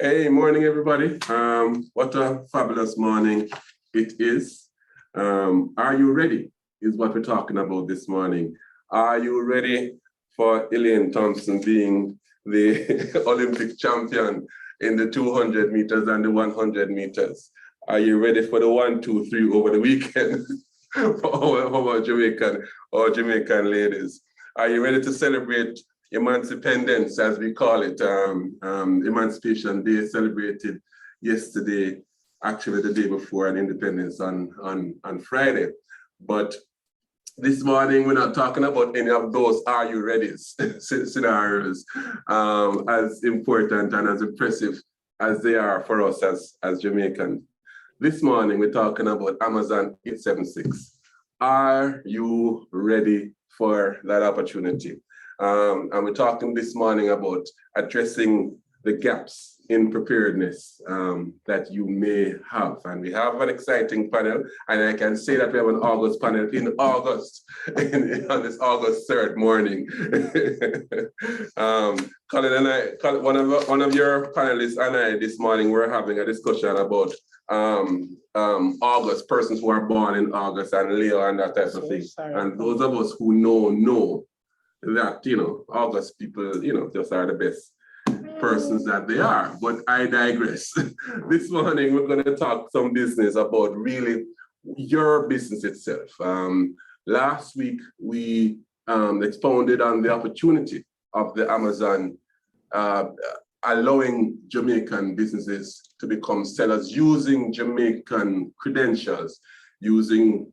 Hey, morning, everybody. What a fabulous morning it is. Are you ready? Is what we're talking about this morning. Are you ready for Elaine Thompson being the Olympic champion in the 200 meters and the 100 meters? Are you ready for the 1, 2, 3 over the weekend for our Jamaican ladies? Are you ready to celebrate Emancipendence, as we call it, Emancipation Day, celebrated yesterday, actually the day before, and Independence on Friday. But this morning, we're not talking about any of those are you ready scenarios, as important and as impressive as they are for us as Jamaicans. This morning, we're talking about Amazon 876. Are you ready for that opportunity? And we're talking this morning about addressing the gaps in preparedness that you may have. And we have an exciting panel, and I can say that we have an August panel in August, on this August 3rd morning. Colin and I, one of your panelists and I this morning, we're having a discussion about August, persons who are born in August and Leo and that type of thing. And those of us who know that, August people, just are the best persons that they are. But I digress. This morning, we're going to talk some business about really your business itself. Last week, we expounded on the opportunity of the Amazon allowing Jamaican businesses to become sellers using Jamaican credentials, using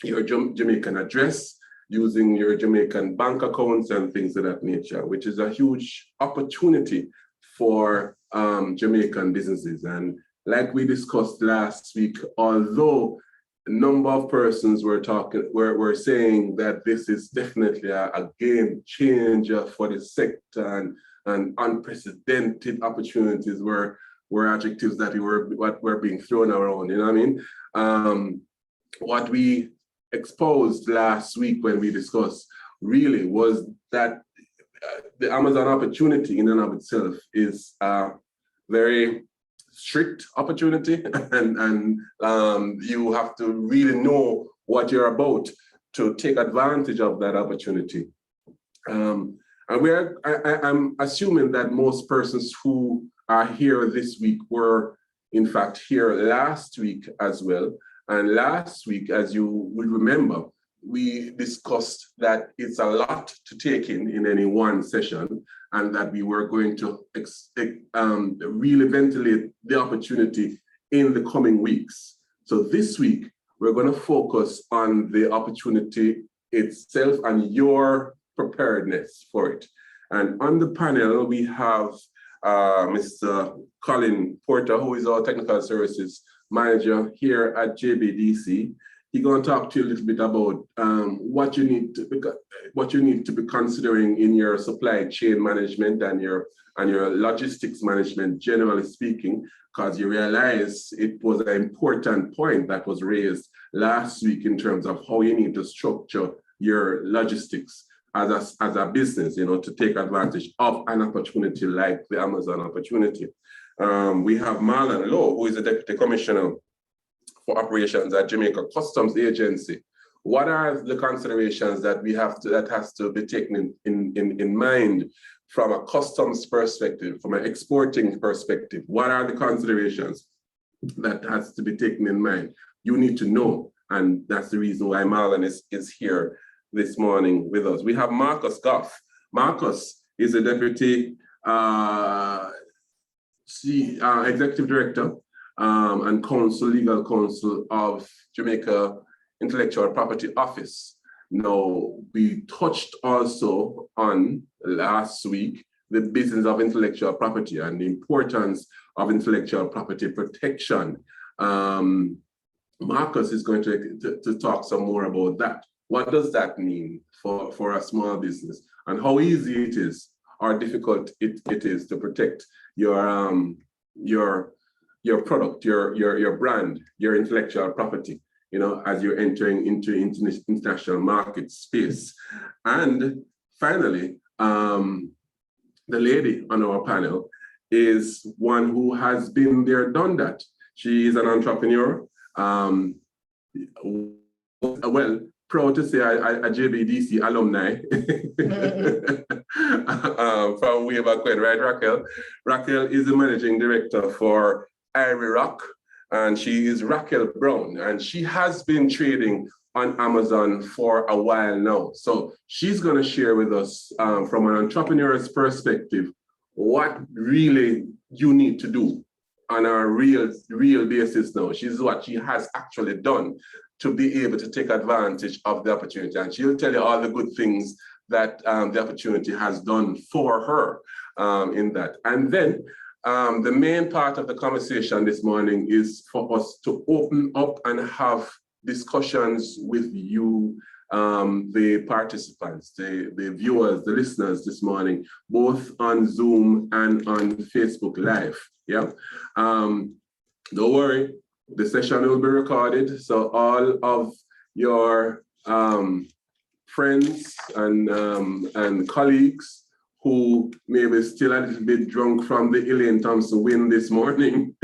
your Jamaican address, using your Jamaican bank accounts and things of that nature, which is a huge opportunity for Jamaican businesses. And like we discussed last week, although a number of persons were saying that this is definitely a game changer for the sector and unprecedented opportunities were adjectives that were being thrown around, you know what I mean? What we exposed last week when we discussed really was that the Amazon opportunity in and of itself is a very strict opportunity, and you have to really know what you're about to take advantage of that opportunity. And I'm assuming that most persons who are here this week were in fact here last week as well. And last week, as you will remember, we discussed that it's a lot to take in any one session, and that we were going to really ventilate the opportunity in the coming weeks. So this week, we're going to focus on the opportunity itself and your preparedness for it. And on the panel, we have Mr. Colin Porter, who is our technical services manager here at JBDC. He's going to talk to you a little bit about what you need to be considering in your supply chain management and your logistics management, generally speaking, because you realize it was an important point that was raised last week in terms of how you need to structure your logistics as a business, to take advantage of an opportunity like the Amazon opportunity. We have Marlon Lowe, who is the Deputy Commissioner for Operations at Jamaica Customs Agency. What are the considerations that has to be taken in mind from a customs perspective, from an exporting perspective? What are the considerations that has to be taken in mind? You need to know, and that's the reason why Marlon is here this morning with us. We have Marcus Goffe. Marcus is a Deputy Executive Director and Legal Counsel of Jamaica Intellectual Property Office. Now, we touched also on last week the business of intellectual property and the importance of intellectual property protection. Marcus is going to talk some more about that. What does that mean for a small business, and how easy it is or difficult it is to protect your product, your brand, your intellectual property, as you're entering into international market space. And finally, the lady on our panel is one who has been there, done that. She is an entrepreneur. Well, proud to say a JBDC alumni from way back when, right, Raquel? Raquel is the managing director for Ivory Rock, and she is Raquel Brown, and she has been trading on Amazon for a while now. So she's going to share with us from an entrepreneur's perspective what really you need to do on a real basis now. She's what she has actually done to be able to take advantage of the opportunity. And she'll tell you all the good things that the opportunity has done for her in that. And then the main part of the conversation this morning is for us to open up and have discussions with you, the participants, the viewers, the listeners this morning, both on Zoom and on Facebook Live. Yeah. Don't worry, the session will be recorded, so all of your friends and colleagues who may be still a little bit drunk from the Elaine Thompson win this morning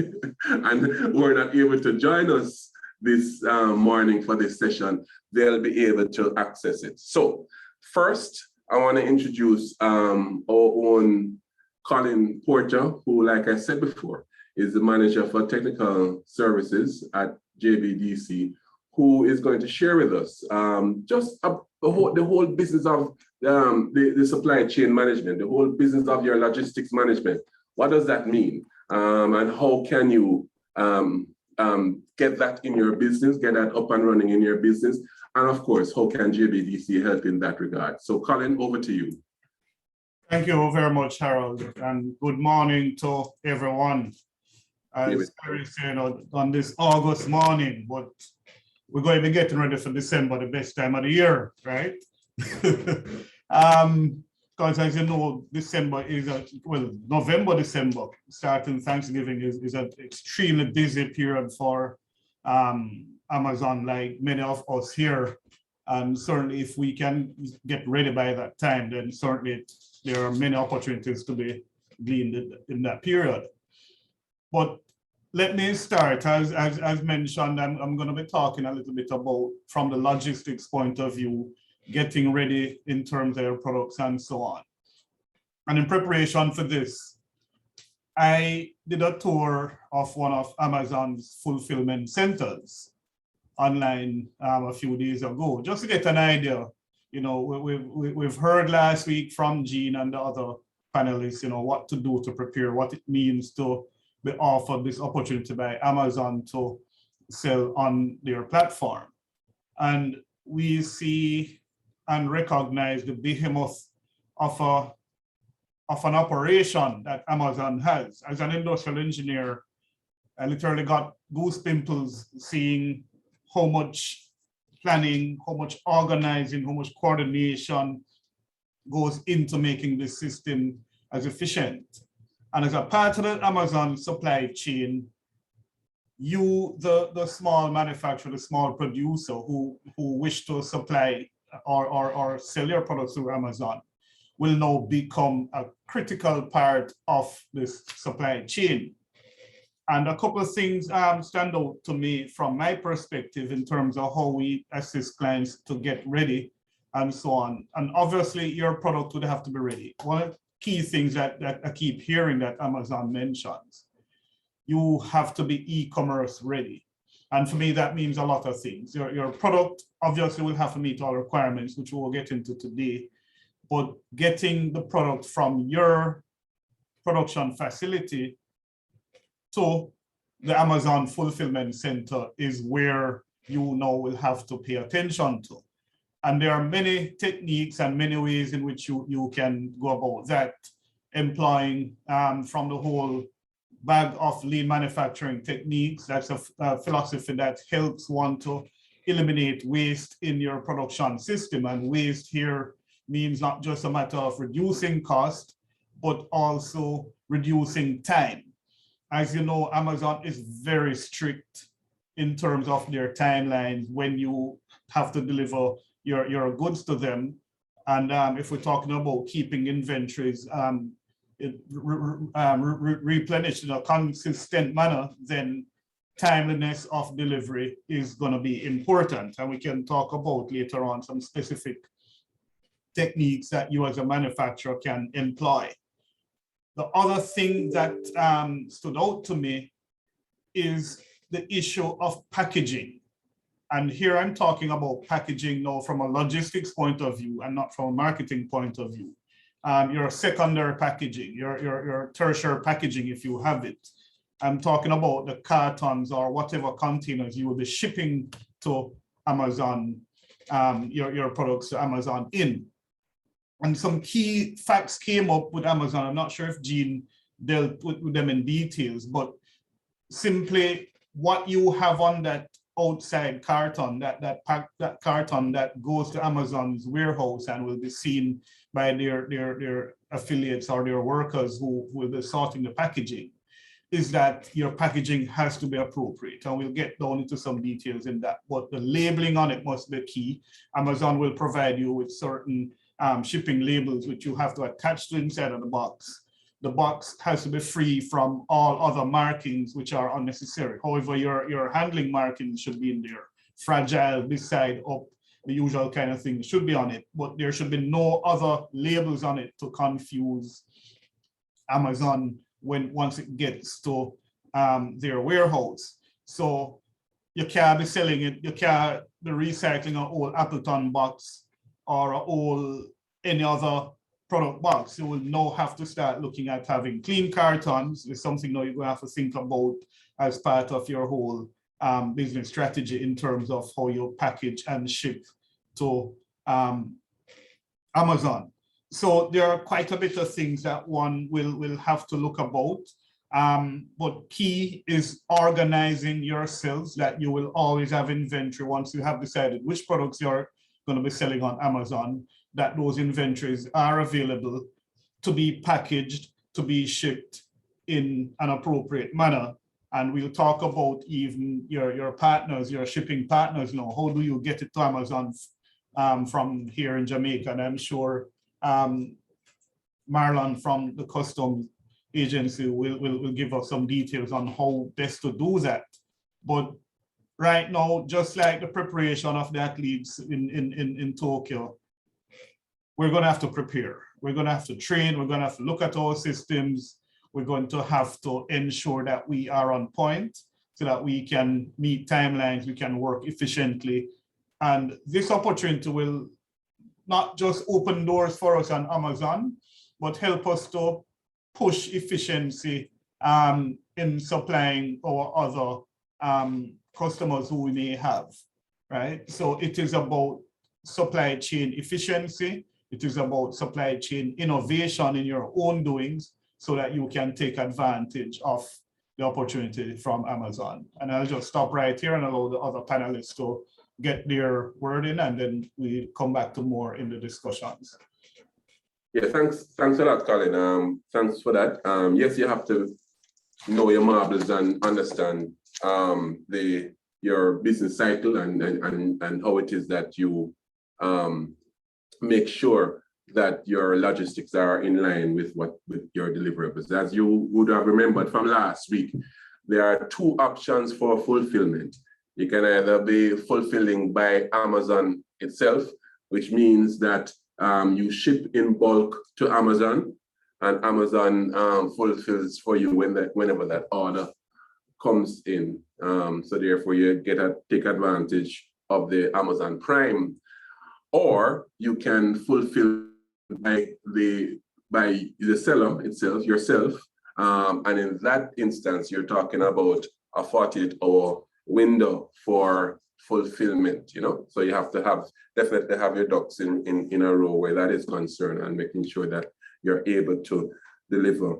and were not able to join us this morning for this session, they'll be able to access it. So first, I want to introduce our own Colin Porter, who, like I said before, is the manager for technical services at JBDC, who is going to share with us just the whole business of the supply chain management, the whole business of your logistics management. What does that mean? And how can you get that in your business, get that up and running in your business? And of course, how can JBDC help in that regard? So Colin, over to you. Thank you very much, Harold, and good morning to everyone. As Harry said, on this August morning, but we're going to be getting ready for December, the best time of the year, right? Because as you know, December is November, December, starting Thanksgiving is an extremely busy period for Amazon, like many of us here. And certainly if we can get ready by that time, then certainly there are many opportunities to be gleaned in that period. But let me start, as mentioned, I'm going to be talking a little bit about, from the logistics point of view, getting ready in terms of their products and so on. And in preparation for this, I did a tour of one of Amazon's fulfillment centers online a few days ago, just to get an idea. You know, we've heard last week from Jean and the other panelists, you know, what to do to prepare, what it means to be offered this opportunity by Amazon to sell on their platform. And we see and recognize the behemoth of an operation that Amazon has. As an industrial engineer, I literally got goose pimples seeing how much planning, how much organizing, how much coordination goes into making this system as efficient. And as a part of the Amazon supply chain, you, the small manufacturer, the small producer who wish to supply or sell your products through Amazon, will now become a critical part of this supply chain. And a couple of things stand out to me from my perspective in terms of how we assist clients to get ready and so on. And obviously your product would have to be ready. One of the key things that I keep hearing that Amazon mentions, you have to be e-commerce ready. And for me, that means a lot of things. Your product obviously will have to meet all requirements, which we'll get into today, but getting the product from your production facility to the Amazon fulfillment center is where you now will have to pay attention to. And there are many techniques and many ways in which you can go about that, employing from the whole bag of lean manufacturing techniques. That's a philosophy that helps one to eliminate waste in your production system. And waste here means not just a matter of reducing cost, but also reducing time. As you know, Amazon is very strict in terms of their timelines when you have to deliver your goods to them. And if we're talking about keeping inventories replenished in a consistent manner, then timeliness of delivery is going to be important. And we can talk about later on some specific techniques that you as a manufacturer can employ. The other thing that stood out to me is the issue of packaging. And here I'm talking about packaging now from a logistics point of view and not from a marketing point of view. Your secondary packaging, your tertiary packaging, if you have it. I'm talking about the cartons or whatever containers you will be shipping to Amazon, your products to Amazon in. And some key facts came up with Amazon. I'm not sure if Jean dealt with them in details, but simply what you have on that outside carton, that carton that goes to Amazon's warehouse and will be seen by their affiliates or their workers who will be sorting the packaging, is that your packaging has to be appropriate. And we'll get down into some details in that, but the labeling on it must be key. Amazon will provide you with certain shipping labels which you have to attach to inside of the box. The box has to be free from all other markings which are unnecessary. However, your handling markings should be in there. Fragile, this side up, the usual kind of thing should be on it, but there should be no other labels on it to confuse Amazon once it gets to their warehouse. So you can't be selling it, you can't be recycling an old Appleton box or an old any other product box. You will now have to start looking at having clean cartons. It's something now you're going to have to think about as part of your whole business strategy in terms of how you package and ship to Amazon. So there are quite a bit of things that one will have to look about. But key is organizing yourselves, that you will always have inventory once you have decided which products you're going to be selling on Amazon, that those inventories are available to be packaged, to be shipped in an appropriate manner. And we'll talk about even your partners, your shipping partners now. How do you get it to Amazon from here in Jamaica? And I'm sure Marlon from the customs agency will give us some details on how best to do that. But right now, just like the preparation of the athletes in Tokyo, we're going to have to prepare. We're going to have to train. We're going to have to look at our systems. We're going to have to ensure that we are on point so that we can meet timelines, we can work efficiently. And this opportunity will not just open doors for us on Amazon, but help us to push efficiency in supplying our other customers who we may have, right? So it is about supply chain efficiency. It is about supply chain innovation in your own doings so that you can take advantage of the opportunity from Amazon. And I'll just stop right here and allow the other panelists to get their word in, and then we come back to more in the discussions. Yeah, thanks a lot, Colin. Thanks for that. Yes, you have to know your marbles and understand your business cycle and how it is that you make sure that your logistics are in line with your deliverables. As you would have remembered from last week, there are two options for fulfillment. You can either be fulfilling by Amazon itself, which means that you ship in bulk to Amazon, and Amazon fulfills for you whenever that order comes in. So therefore, you take advantage of the Amazon Prime. Or you can fulfill by the seller itself, yourself. And in that instance, you're talking about a 48-hour window for fulfillment, you know? So you have to definitely have your ducks in a row where that is concerned, and making sure that you're able to deliver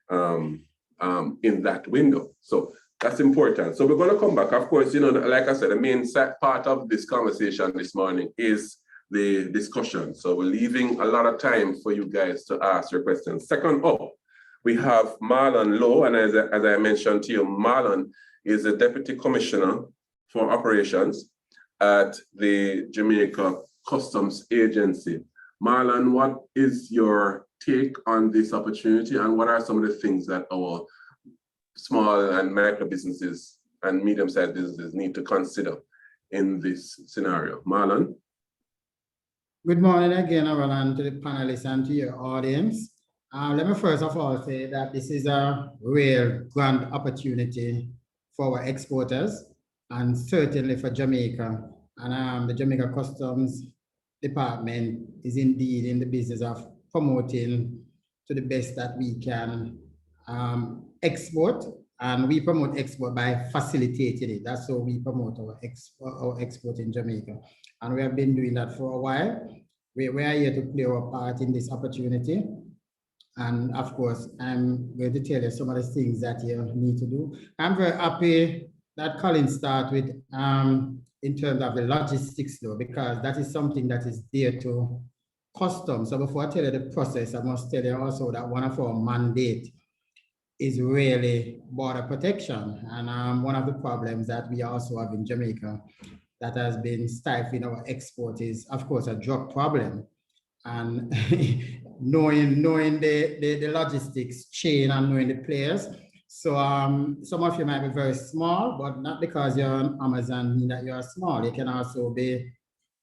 in that window. So that's important. So we're going to come back. Of course, you know, like I said, the main part of this conversation this morning is the discussion. So we're leaving a lot of time for you guys to ask your questions. Second up, we have Marlon Lowe, and as I mentioned to you, Marlon is the Deputy Commissioner for Operations at the Jamaica Customs Agency. Marlon, what is your take on this opportunity, and what are some of the things that our small and micro businesses and medium-sized businesses need to consider in this scenario? Marlon? Good morning again, Roland, to the panelists and to your audience. Let me first of all say that this is a rare, grand opportunity for our exporters and certainly for Jamaica. And the Jamaica Customs Department is indeed in the business of promoting to the best that we can export, and we promote export by facilitating it. That's how we promote our export in Jamaica. And we have been doing that for a while. We are here to play our part in this opportunity. And of course, I'm going to tell you some of the things that you need to do. I'm very happy that Colin started with in terms of the logistics though, because that is something that is dear to customs. So before I tell you the process, I must tell you also that one of our mandate is really border protection. And one of the problems that we also have in Jamaica that has been stifling our export is, of course, a drug problem. And knowing the logistics chain and knowing the players. So some of you might be very small, but not because you're on Amazon mean that you're small. You can also be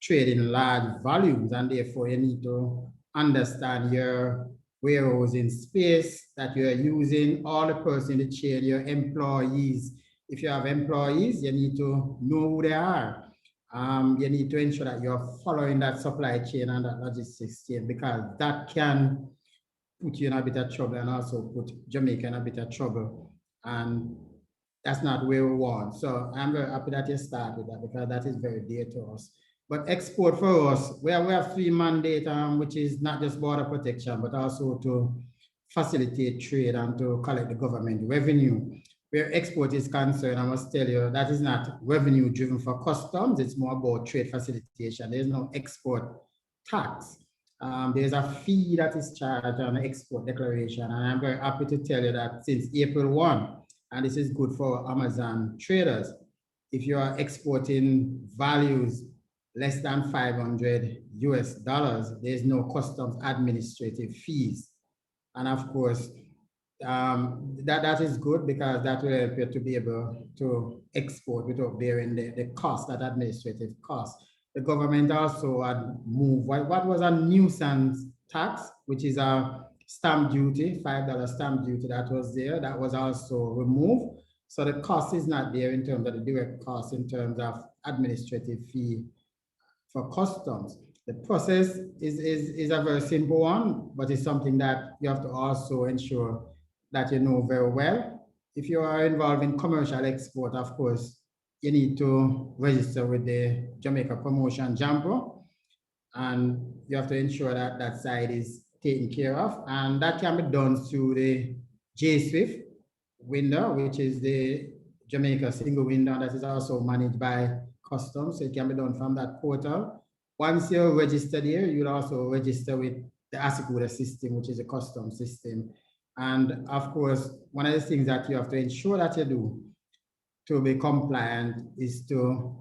trading large volumes, and therefore you need to understand your warehousing space that you're using, all the person in the chain, your employees. If you have employees, you need to know who they are. You need to ensure that you're following that supply chain and that logistics chain, because that can put you in a bit of trouble and also put Jamaica in a bit of trouble. And that's not where we want. So I'm very happy that you start with that, because that is very dear to us. But export for us, we have three mandates, which is not just border protection, but also to facilitate trade and to collect the government revenue. Where export is concerned, I must tell you, that is not revenue driven for customs. It's more about trade facilitation. There's no export tax. There's a fee that is charged on the export declaration. And I'm very happy to tell you that since April 1, and this is good for Amazon traders, if you are exporting values less than $500 US, there's no customs administrative fees. And of course, that is good, because that will help you to be able to export without bearing the cost, that administrative cost. The government also had moved what was a nuisance tax, which is a stamp duty, $5 stamp duty that was there, that was also removed. So the cost is not there in terms of the direct cost, in terms of administrative fee for customs. The process is a very simple one, but it's something that you have to also ensure that you know very well. If you are involved in commercial export, of course, you need to register with the Jamaica Promotion JIPO, and you have to ensure that that side is taken care of. And that can be done through the JSwift window, which is the Jamaica single window that is also managed by customs. So it can be done from that portal. Once you're registered here, you'll also register with the ASICUDA system, which is a customs system. And of course, one of the things that you have to ensure that you do to be compliant is to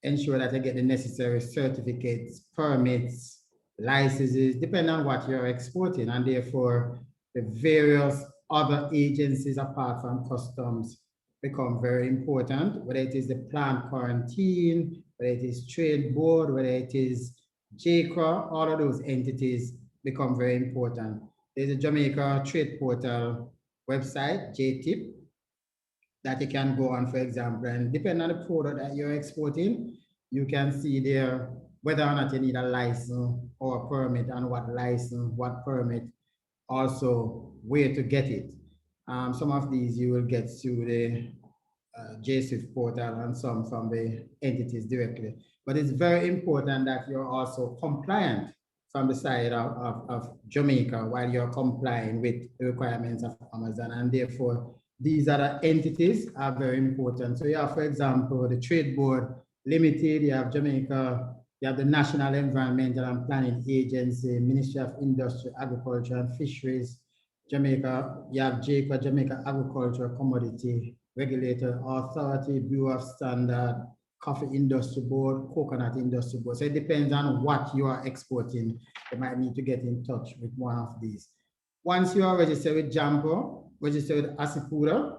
ensure that you get the necessary certificates, permits, licenses, depending on what you're exporting. And therefore, the various other agencies apart from customs become very important, whether it is the plant quarantine, whether it is trade board, whether it is JIPO, all of those entities become very important. There's a Jamaica Trade Portal website, JTIP, that you can go on, for example, and depending on the product that you're exporting, you can see there whether or not you need a license or a permit, and what license, what permit, also where to get it. Some of these you will get through the JSwift portal, and some from the entities directly. But it's very important that you're also compliant from the side of Jamaica while you're complying with the requirements of Amazon. And therefore, these other entities are very important. So you have, for example, the Trade Board Limited, you have Jamaica, you have the National Environmental and Planning Agency, Ministry of Industry, Agriculture and Fisheries, Jamaica, you have JIPO, Jamaica Agricultural Commodity Regulator Authority, Bureau of Standard, coffee industry board, coconut industry board. So it depends on what you are exporting. You might need to get in touch with one of these. Once you are registered with JIPO, registered with Asipura,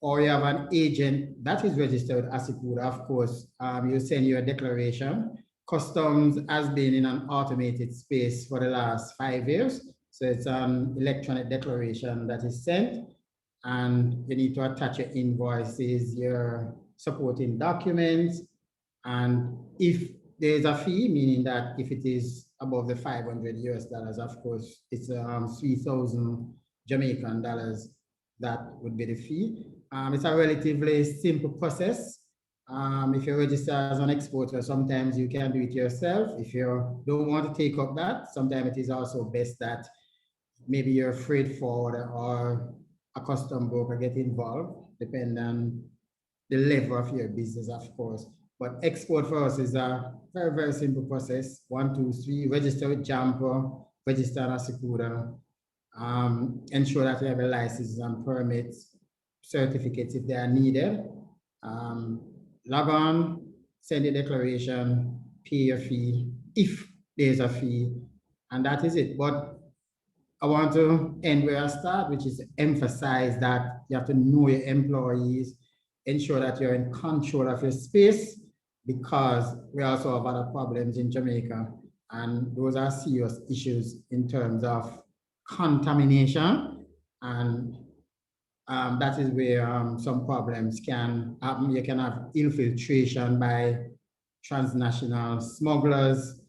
or you have an agent that is registered with Asipura, of course, you send your declaration. Customs has been in an automated space for the last 5 years. So it's an electronic declaration that is sent, and you need to attach your invoices, your supporting documents. And if there's a fee, meaning that if it is above the $500 US, of course, it's 3,000 Jamaican dollars, that would be the fee. It's a relatively simple process. If you register as an exporter, sometimes you can do it yourself. If you don't want to take up that, sometimes it is also best that maybe your freight forwarder or a custom broker get involved, depending on the level of your business, of course. But export for us is a very, very simple process. 1, 2, 3, register with JIPO, register on Asipura, ensure that you have a license and permits, certificates if they are needed. Log on, send a declaration, pay your fee if there's a fee, and that is it. But I want to end where I start, which is to emphasize that you have to know your employees, ensure that you're in control of your space, because we also have other problems in Jamaica, and those are serious issues in terms of contamination, and that is where some problems can happen. You can have infiltration by transnational smugglers.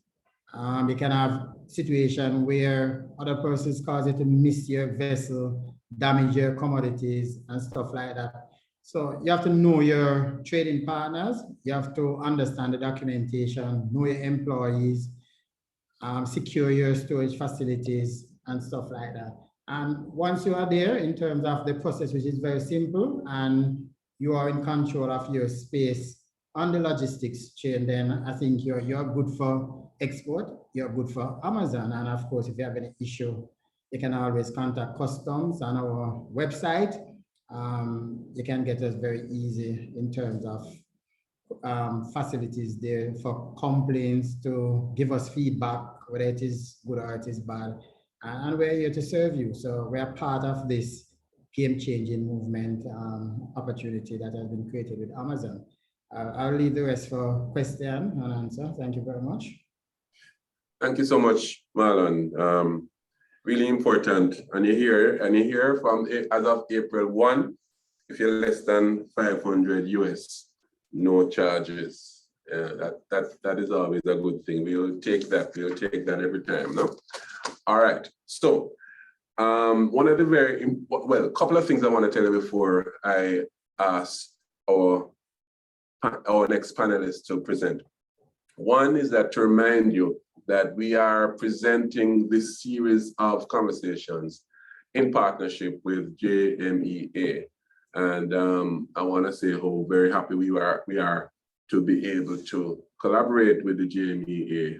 You can have situation where other persons cause you to miss your vessel, damage your commodities and stuff like that. So you have to know your trading partners. You have to understand the documentation, know your employees, secure your storage facilities and stuff like that. And once you are there, in terms of the process, which is very simple, and you are in control of your space on the logistics chain, then I think you're good for export, you're good for Amazon. And of course, if you have any issue, you can always contact customs on our website. You can get us very easy in terms of facilities there for complaints, to give us feedback, whether it is good or it is bad. And we're here to serve you. So we are part of this game-changing movement opportunity that has been created with Amazon. I'll leave the rest for question and answer. Thank you very much. Thank you so much, Marlon. Really important. And you hear from as of April 1, if you're less than 500 US, no charges. That is always a good thing. We'll take that. We'll take that every time. No. All right. So, one of the a couple of things I want to tell you before I ask our next panelist to present. One is that to remind you that we are presenting this series of conversations in partnership with JMEA. And I want to say how very happy we are to be able to collaborate with the JMEA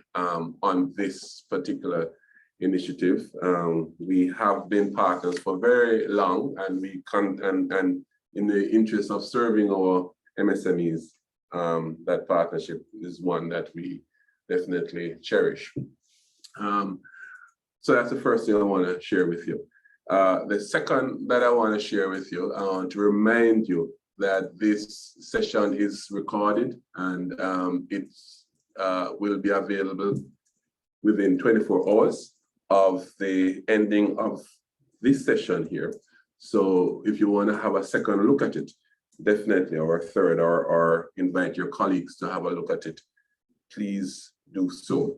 on this particular initiative. We have been partners for very long, and and in the interest of serving our MSMEs, that partnership is one that we definitely cherish. So that's the first thing I want to share with you. The second that I want to share with you, I want to remind you that this session is recorded, and it will be available within 24 hours of the ending of this session here. So if you want to have a second look at it, definitely, or a third, or invite your colleagues to have a look at it, please do so.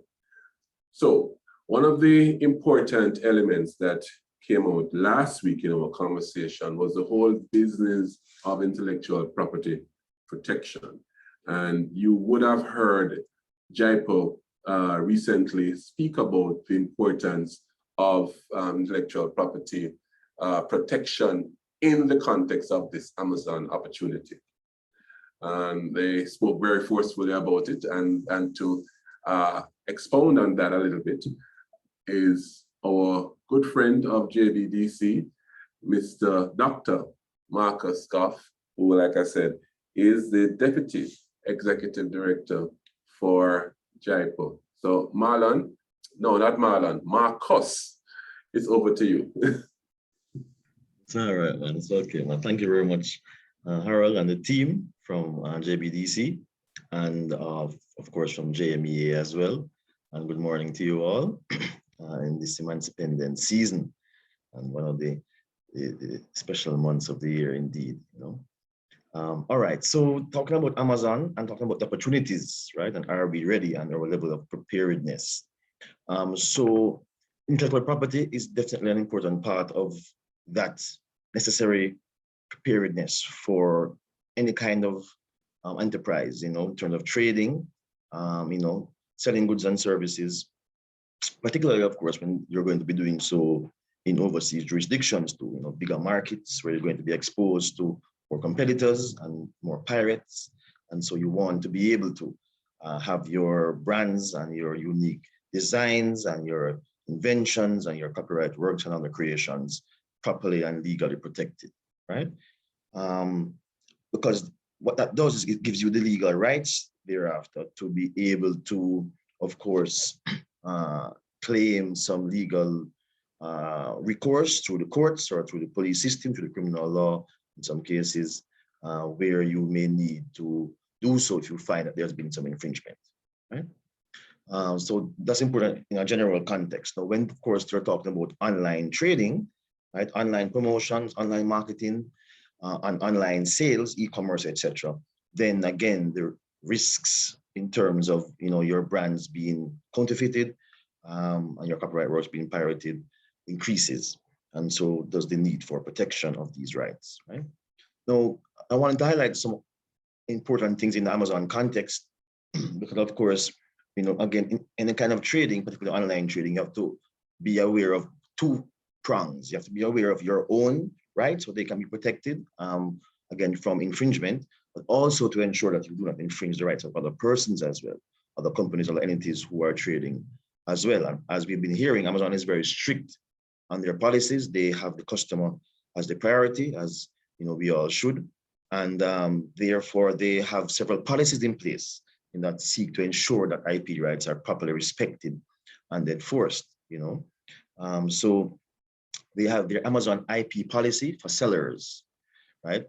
So one of the important elements that came out last week in our conversation was the whole business of intellectual property protection. And you would have heard JIPO recently speak about the importance of intellectual property protection in the context of this Amazon opportunity. And they spoke very forcefully about it, and to expound on that a little bit is our good friend of JBDC, Mr. Dr. Marcus Goffe, who, like I said, is the Deputy Executive Director for JIPO. So Marlon, no, not Marlon, Marcus, it's over to you. It's all right, man. It's okay, man. Thank you very much, Harold and the team from JBDC, and of course from JMEA as well. And good morning to you all in this Emancipendence season, and one of the special months of the year, indeed. All right. So talking about Amazon and talking about the opportunities, right? And are we ready and our level of preparedness? So intellectual property is definitely an important part of that necessary preparedness for any kind of enterprise, in terms of trading, selling goods and services, particularly, of course, when you're going to be doing so in overseas jurisdictions to, bigger markets where you're going to be exposed to more competitors and more pirates. And so you want to be able to have your brands and your unique designs and your inventions and your copyright works and other creations properly and legally protected, right? Because what that does is it gives you the legal rights thereafter to be able to, of course, claim some legal recourse through the courts or through the police system, through the criminal law, in some cases, where you may need to do so if you find that there's been some infringement, right? So that's important in a general context. Now, when, of course, you're talking about online trading, right? Online promotions, online marketing, and online sales, e-commerce, etc. Then again, the risks in terms of your brands being counterfeited and your copyright works being pirated increases. And so does the need for protection of these rights, right? Now, I wanted to highlight some important things in the Amazon context, because of course, again, in any kind of trading, particularly online trading, you have to be aware of two prongs. You have to be aware of your own rights, so they can be protected, again, from infringement, but also to ensure that you do not infringe the rights of other persons as well, other companies or entities who are trading as well. And as we've been hearing, Amazon is very strict on their policies. They have the customer as the priority, as we all should. And therefore, they have several policies in place that seek to ensure that IP rights are properly respected and enforced, So they have their Amazon IP policy for sellers, right?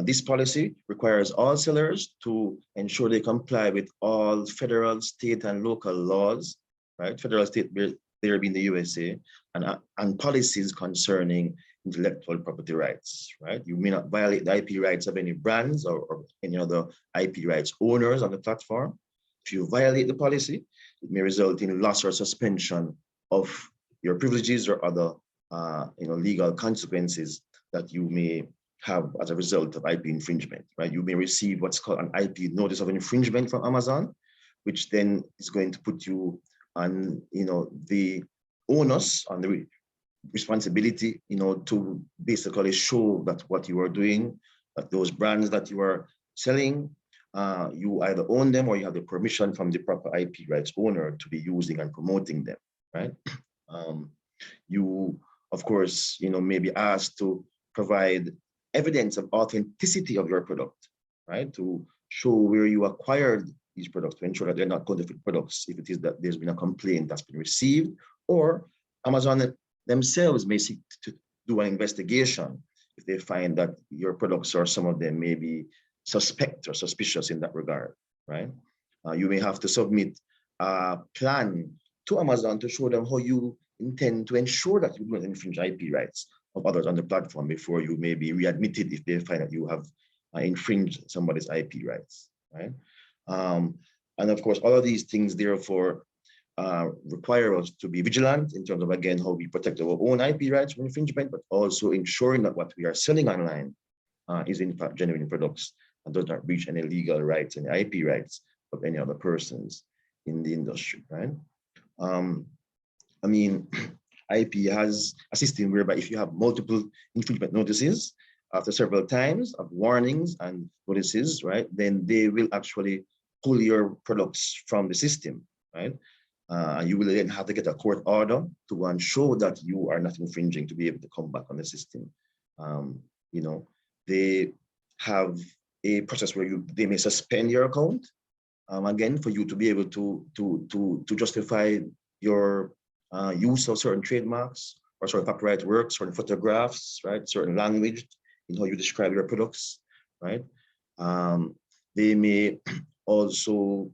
This policy requires all sellers to ensure they comply with all federal, state, and local laws, right? Federal, state, there being the USA, and policies concerning intellectual property rights, right? You may not violate the IP rights of any brands or any other IP rights owners on the platform. If you violate the policy, it may result in loss or suspension of your privileges or other legal consequences that you may have as a result of IP infringement, right? You may receive what's called an IP notice of infringement from Amazon, which then is going to put you on, the onus, on the responsibility, to basically show that what you are doing, that those brands that you are selling, you either own them or you have the permission from the proper IP rights owner to be using and promoting them, right? You, of course, may be asked to provide evidence of authenticity of your product, right? To show where you acquired these products, to ensure that they're not counterfeit products if it is that there's been a complaint that's been received, or Amazon themselves may seek to do an investigation if they find that your products or some of them may be suspect or suspicious in that regard, right? You may have to submit a plan to Amazon to show them how you intend to ensure that you do not infringe IP rights of others on the platform before you may be readmitted if they find that you have infringed somebody's IP rights, right? And of course, all of these things, therefore, require us to be vigilant in terms of, again, how we protect our own IP rights from infringement, but also ensuring that what we are selling online is in fact genuine products and does not breach any legal rights and IP rights of any other persons in the industry, right? I mean, IP has a system whereby if you have multiple infringement notices after several times of warnings and notices, right, then they will actually pull your products from the system, right? You will then have to get a court order to go and show that you are not infringing to be able to come back on the system. They have a process where they may suspend your account, again, for you to be able to justify your use of certain trademarks or certain copyright works, certain photographs, right? Certain language in how you describe your products, right? They may also,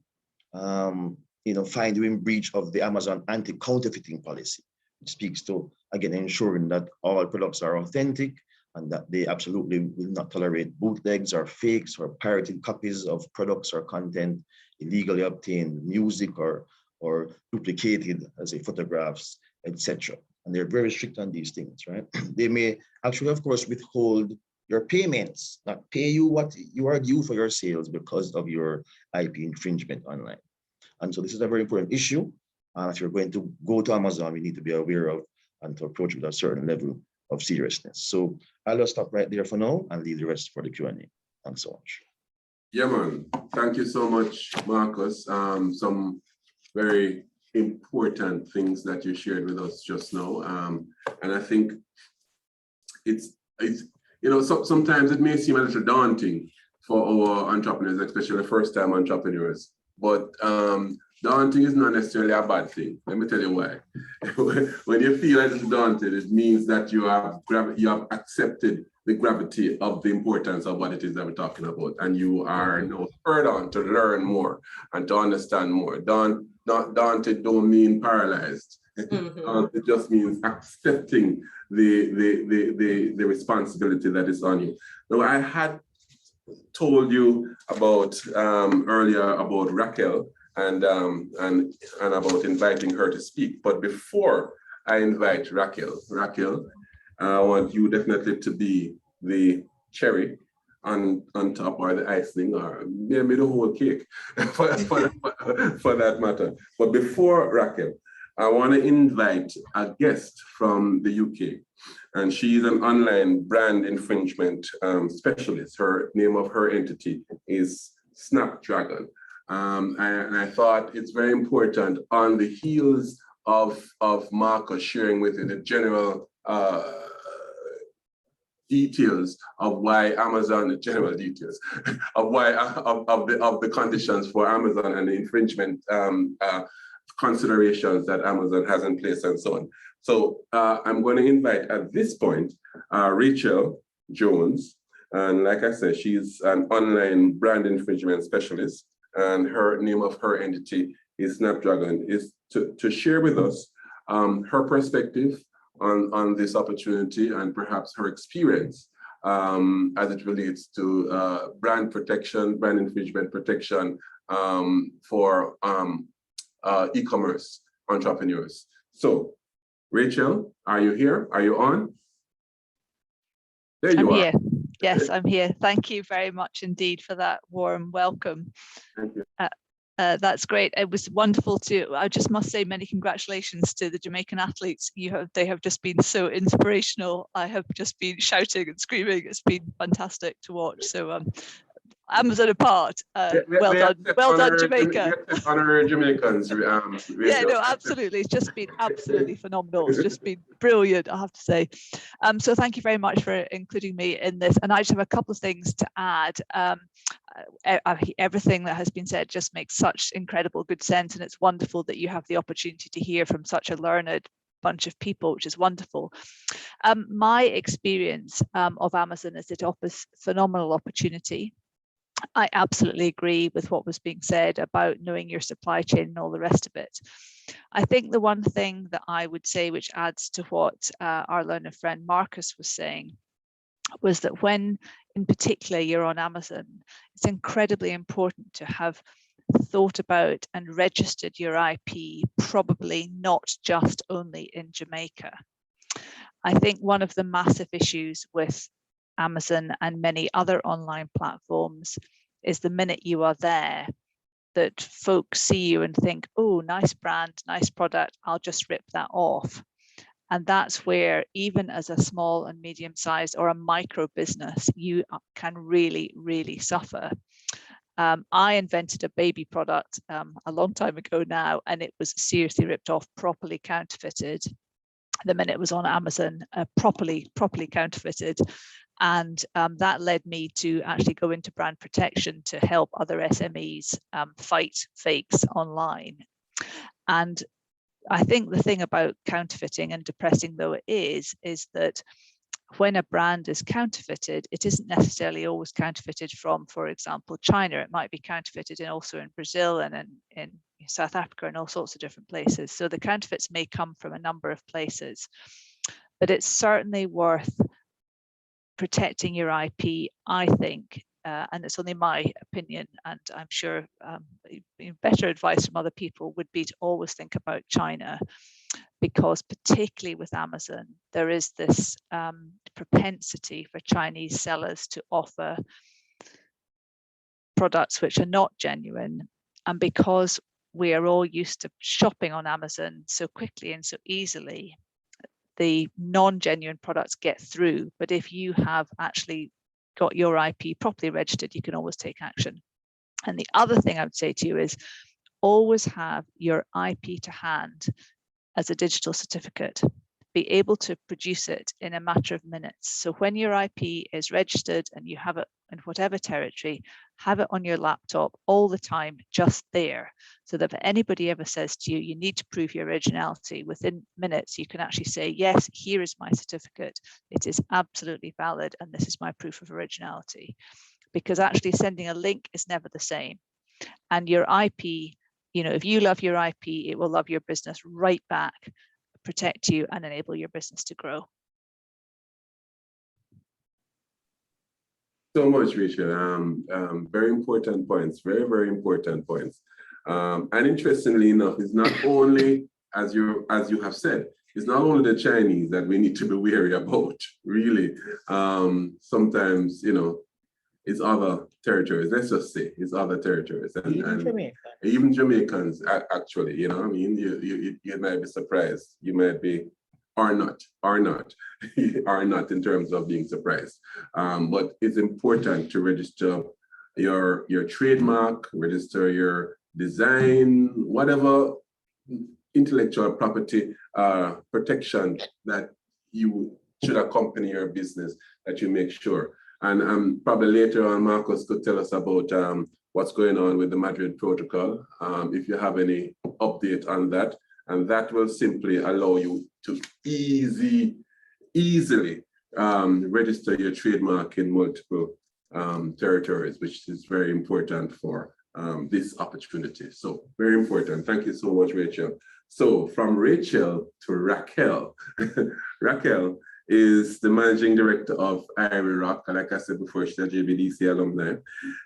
find you in breach of the Amazon anti-counterfeiting policy, which speaks to, again, ensuring that all products are authentic and that they absolutely will not tolerate bootlegs or fakes or pirated copies of products or content, illegally obtained music or duplicated, as a photographs, etc. And they're very strict on these things, right? They may actually, of course, withhold your payments, not pay you what you are due for your sales because of your IP infringement online. And so this is a very important issue. If you're going to go to Amazon, we need to be aware of and to approach with a certain level of seriousness. So I'll just stop right there for now and leave the rest for the Q&A. Thanks so much. Yeah, man. Thank you so much, Marcus. Some very important things that you shared with us just now. And I think it's sometimes it may seem a little daunting for our entrepreneurs, especially first-time entrepreneurs. But daunting is not necessarily a bad thing. Let me tell you why. When you feel a little daunted, it means that you have accepted the gravity of the importance of what it is that we're talking about, and you are now spurred on to learn more and to understand more. Daunted don't mean paralyzed. It just means accepting the responsibility that is on you. Now, I had told you about earlier about Raquel and about inviting her to speak. But before I invite Raquel, I want you definitely to be the cherry on top, or the icing, or maybe the whole cake for that matter. But before Raquel, I want to invite a guest from the UK, and she's an online brand infringement specialist. Her name of her entity is Snapdragon. And I thought it's very important, on the heels of Marcus sharing with you the general details of why Amazon, the general details of why of the conditions for Amazon and the infringement considerations that Amazon has in place and so on. So I'm going to invite at this point Rachel Jones, and like I said, she's an online brand infringement specialist, and her name of her entity is Snapdragon, is to share with us her perspective on this opportunity and perhaps her experience as it relates to brand protection, brand infringement protection for e-commerce entrepreneurs. So, Rachel, are you here? Are you on? There you are. I'm here. Yes, I'm here. Thank you very much indeed for that warm welcome. Thank you. That's great. It was wonderful to, I just must say many congratulations to the Jamaican athletes. They have just been so inspirational. I have just been shouting and screaming. It's been fantastic to watch. So Amazon apart, well done, Jamaica. Honor Jamaicans. Yeah, no, absolutely. It's just been absolutely phenomenal. It's just been brilliant, I have to say. So thank you very much for including me in this. And I just have a couple of things to add. Everything that has been said just makes such incredible good sense, and it's wonderful that you have the opportunity to hear from such a learned bunch of people, which is wonderful. My experience of Amazon is it offers phenomenal opportunity. I absolutely agree with what was being said about knowing your supply chain and all the rest of it. I think the one thing that I would say, which adds to what our learned friend Marcus was saying, was that when in particular you're on Amazon, it's incredibly important to have thought about and registered your IP, probably not just only in Jamaica. I think one of the massive issues with Amazon and many other online platforms is the minute you are there, that folks see you and think, oh, nice brand, nice product, I'll just rip that off. And that's where, even as a small and medium sized or a micro business, you can really, really suffer. I invented a baby product a long time ago now, and it was seriously ripped off, properly counterfeited. The minute it was on Amazon, properly counterfeited. And that led me to actually go into brand protection to help other SMEs fight fakes online. And I think the thing about counterfeiting, and depressing though it is that when a brand is counterfeited, it isn't necessarily always counterfeited from, for example, China. It might be counterfeited also in Brazil and in South Africa and all sorts of different places. So the counterfeits may come from a number of places, but it's certainly worth protecting your IP, I think, and it's only my opinion, and I'm sure better advice from other people would be to always think about China, because particularly with Amazon, there is this propensity for Chinese sellers to offer products which are not genuine. And because we are all used to shopping on Amazon so quickly and so easily, the non-genuine products get through. But if you have actually got your IP properly registered, you can always take action. And the other thing I would say to you is always have your IP to hand as a digital certificate. Be able to produce it in a matter of minutes. So when your IP is registered and you have it in whatever territory, have it on your laptop all the time, just there, so that if anybody ever says to you, you need to prove your originality, within minutes, you can actually say, yes, here is my certificate. It is absolutely valid, and this is my proof of originality. Because actually sending a link is never the same. And your IP, you know, if you love your IP, it will love your business right back, protect you, and enable your business to grow. So much, Rachel. Very important points, very, very important points. And interestingly enough, it's not only, as you have said, it's not only the Chinese that we need to be wary about, really. Sometimes, you know, it's other territories, let's just say, it's other territories. And even Jamaicans, actually, you know, I mean, you might be surprised, you might be, or not, or not in terms of being surprised. But it's important to register your trademark, register your design, whatever intellectual property protection that you should accompany your business, that you make sure. And probably later on, Marcus could tell us about what's going on with the Madrid Protocol, if you have any update on that. And that will simply allow you to easily register your trademark in multiple territories, which is very important for this opportunity. So very important. Thank you so much, Rachel. So from Rachel to Raquel. Raquel is the managing director of IROC, like I said before, she's a JBDC alumni.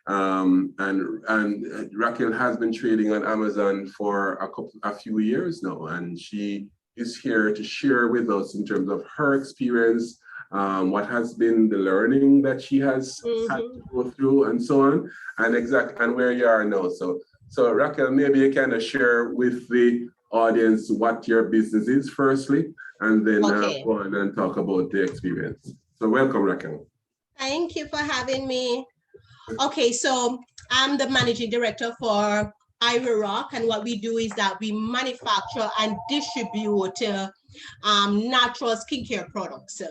And Raquel has been trading on Amazon for a few years now, and she is here to share with us in terms of her experience, what has been the learning that she has had to go through, and so on, and where you are now. So Raquel, maybe you kind of share with the audience what your business is firstly, and then go on and talk about the experience. So welcome, Raquel. Thank you for having me. Okay, so I'm the managing director for IROC, and what we do is that we manufacture and distribute natural skincare products.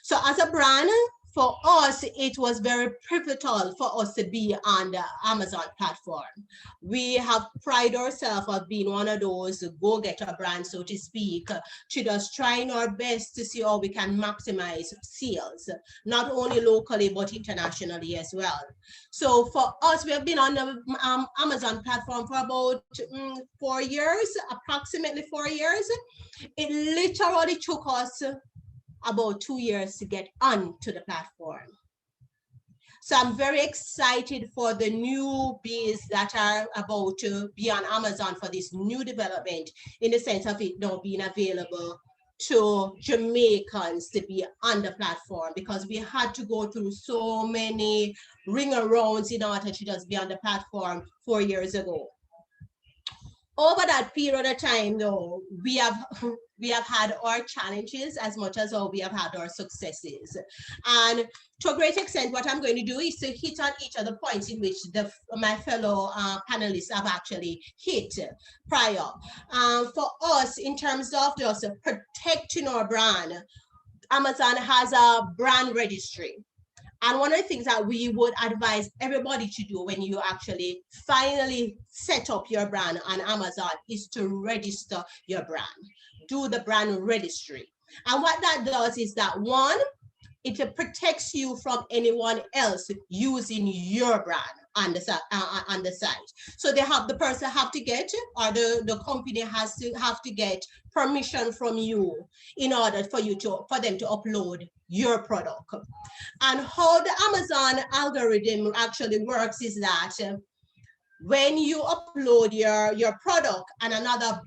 So as a brand, for us, it was very pivotal for us to be on the Amazon platform. We have pride ourselves of being one of those go-getter brands, so to speak, to just trying our best to see how we can maximize sales, not only locally, but internationally as well. So for us, we have been on the Amazon platform for about 4 years, approximately 4 years. It literally took us about 2 years to get onto the platform. So I'm very excited for the newbies that are about to be on Amazon for this new development, in the sense of it now being available to Jamaicans to be on the platform, because we had to go through so many ring-arounds in order to just be on the platform 4 years ago. Over that period of time, though, we have had our challenges as much as we have had our successes. And to a great extent, what I'm going to do is to hit on each of the points in which my fellow panelists have actually hit prior. For us, in terms of just protecting our brand, Amazon has a brand registry. And one of the things that we would advise everybody to do when you actually finally set up your brand on Amazon is to register your brand. Do the brand registry. And what that does is that, one, it protects you from anyone else using your brand on the site. So the person have to get, or the company has to get permission from you in order for them to upload your product. And how the Amazon algorithm actually works is that when you upload your product and another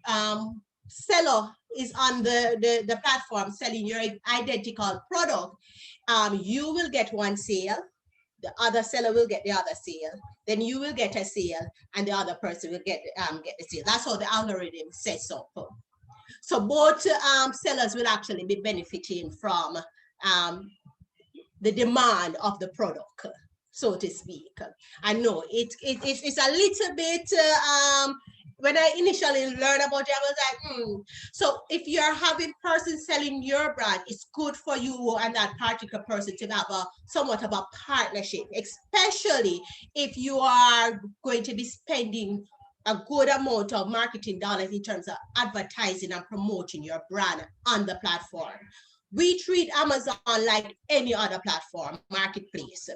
seller is on the platform selling your identical product, you will get one sale, the other seller will get the other sale, then you will get a sale, and the other person will get the sale. That's how the algorithm sets up. So both sellers will actually be benefiting from the demand of the product, so to speak. I know it's a little bit, when I initially learned about it, I was like, So if you're having person selling your brand, it's good for you and that particular person to have somewhat of a partnership, especially if you are going to be spending a good amount of marketing dollars in terms of advertising and promoting your brand on the platform. We treat Amazon like any other platform, marketplace.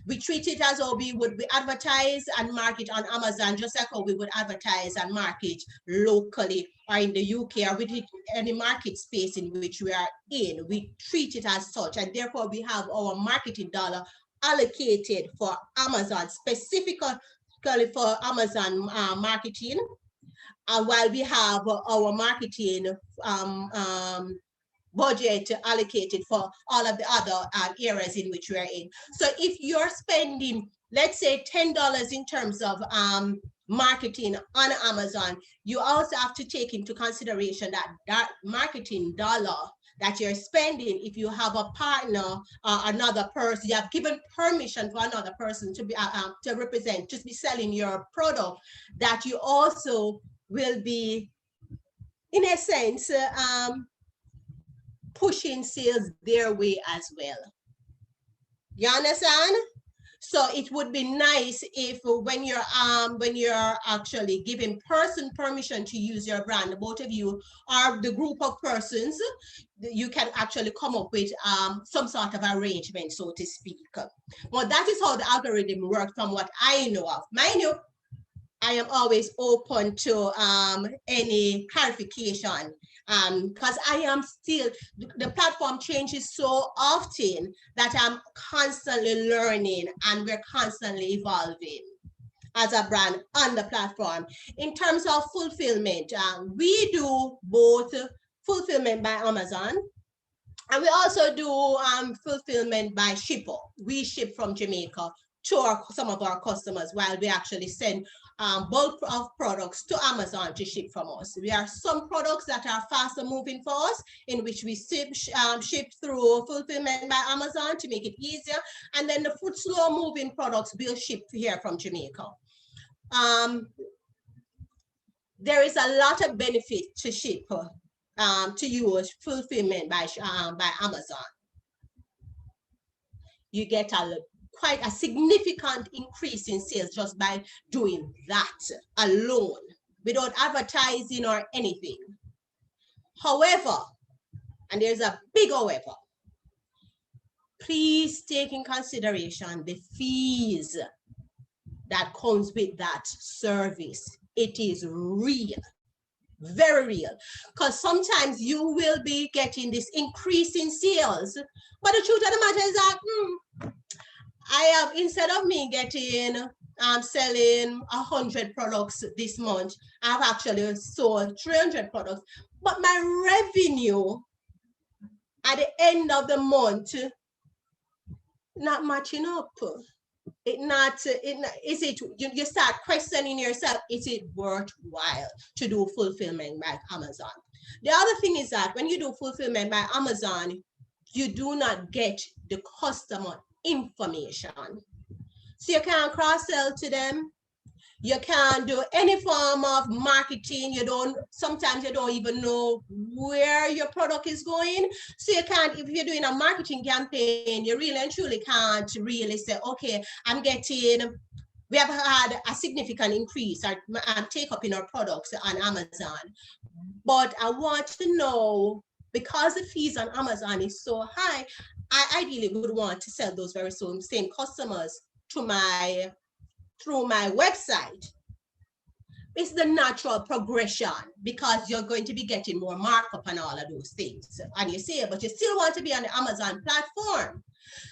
We treat it as though we would advertise and market on Amazon, just like how we would advertise and market locally or in the UK or with any market space in which we are in. We treat it as such, and therefore we have our marketing dollar allocated for Amazon, specifically for Amazon marketing, while we have our marketing budget allocated for all of the other areas in which we are in. So if you're spending, let's say $10 in terms of marketing on Amazon, you also have to take into consideration that marketing dollar that you're spending, if you have a partner or another person, you have given permission for another person to be to represent, just be selling your product, that you also will be, in a sense, pushing sales their way as well. You understand? So it would be nice if when you're actually giving person permission to use your brand, both of you or the group of persons, you can actually come up with some sort of arrangement, so to speak. Well, that is how the algorithm works from what I know of. Mind you, I am always open to any clarification, because I am still, the platform changes so often that I'm constantly learning and we're constantly evolving as a brand on the platform. In terms of fulfillment, we do both fulfillment by Amazon, and we also do fulfillment by JIPO. We ship from Jamaica to some of our customers, while we actually send bulk of products to Amazon to ship from us. We have some products that are faster moving for us, in which we ship through fulfillment by Amazon to make it easier. And then the slow moving products we'll ship here from Jamaica. There is a lot of benefit to ship, to use fulfillment by Amazon. You get quite a significant increase in sales just by doing that alone, without advertising or anything. However, and there's a big however, please take in consideration the fees that comes with that service. It is real, very real, because sometimes you will be getting this increase in sales, but the truth of the matter is that I have, instead of me getting selling 100 products this month, I've actually sold 300 products, but my revenue at the end of the month not matching up. You start questioning yourself, is it worthwhile to do fulfillment by Amazon? The other thing is that when you do fulfillment by Amazon, you do not get the customer information. So you can't cross-sell to them, You can't do any form of marketing. Sometimes you don't even know where your product is going. So you can't, if you're doing a marketing campaign, you really and truly can't really say, okay, we have had a significant increase or take up in our products on Amazon. But I want to know, because the fees on Amazon is so high, I ideally would want to sell those very same customers through my website. It's the natural progression, because you're going to be getting more markup and all of those things. And you say, but you still want to be on the Amazon platform.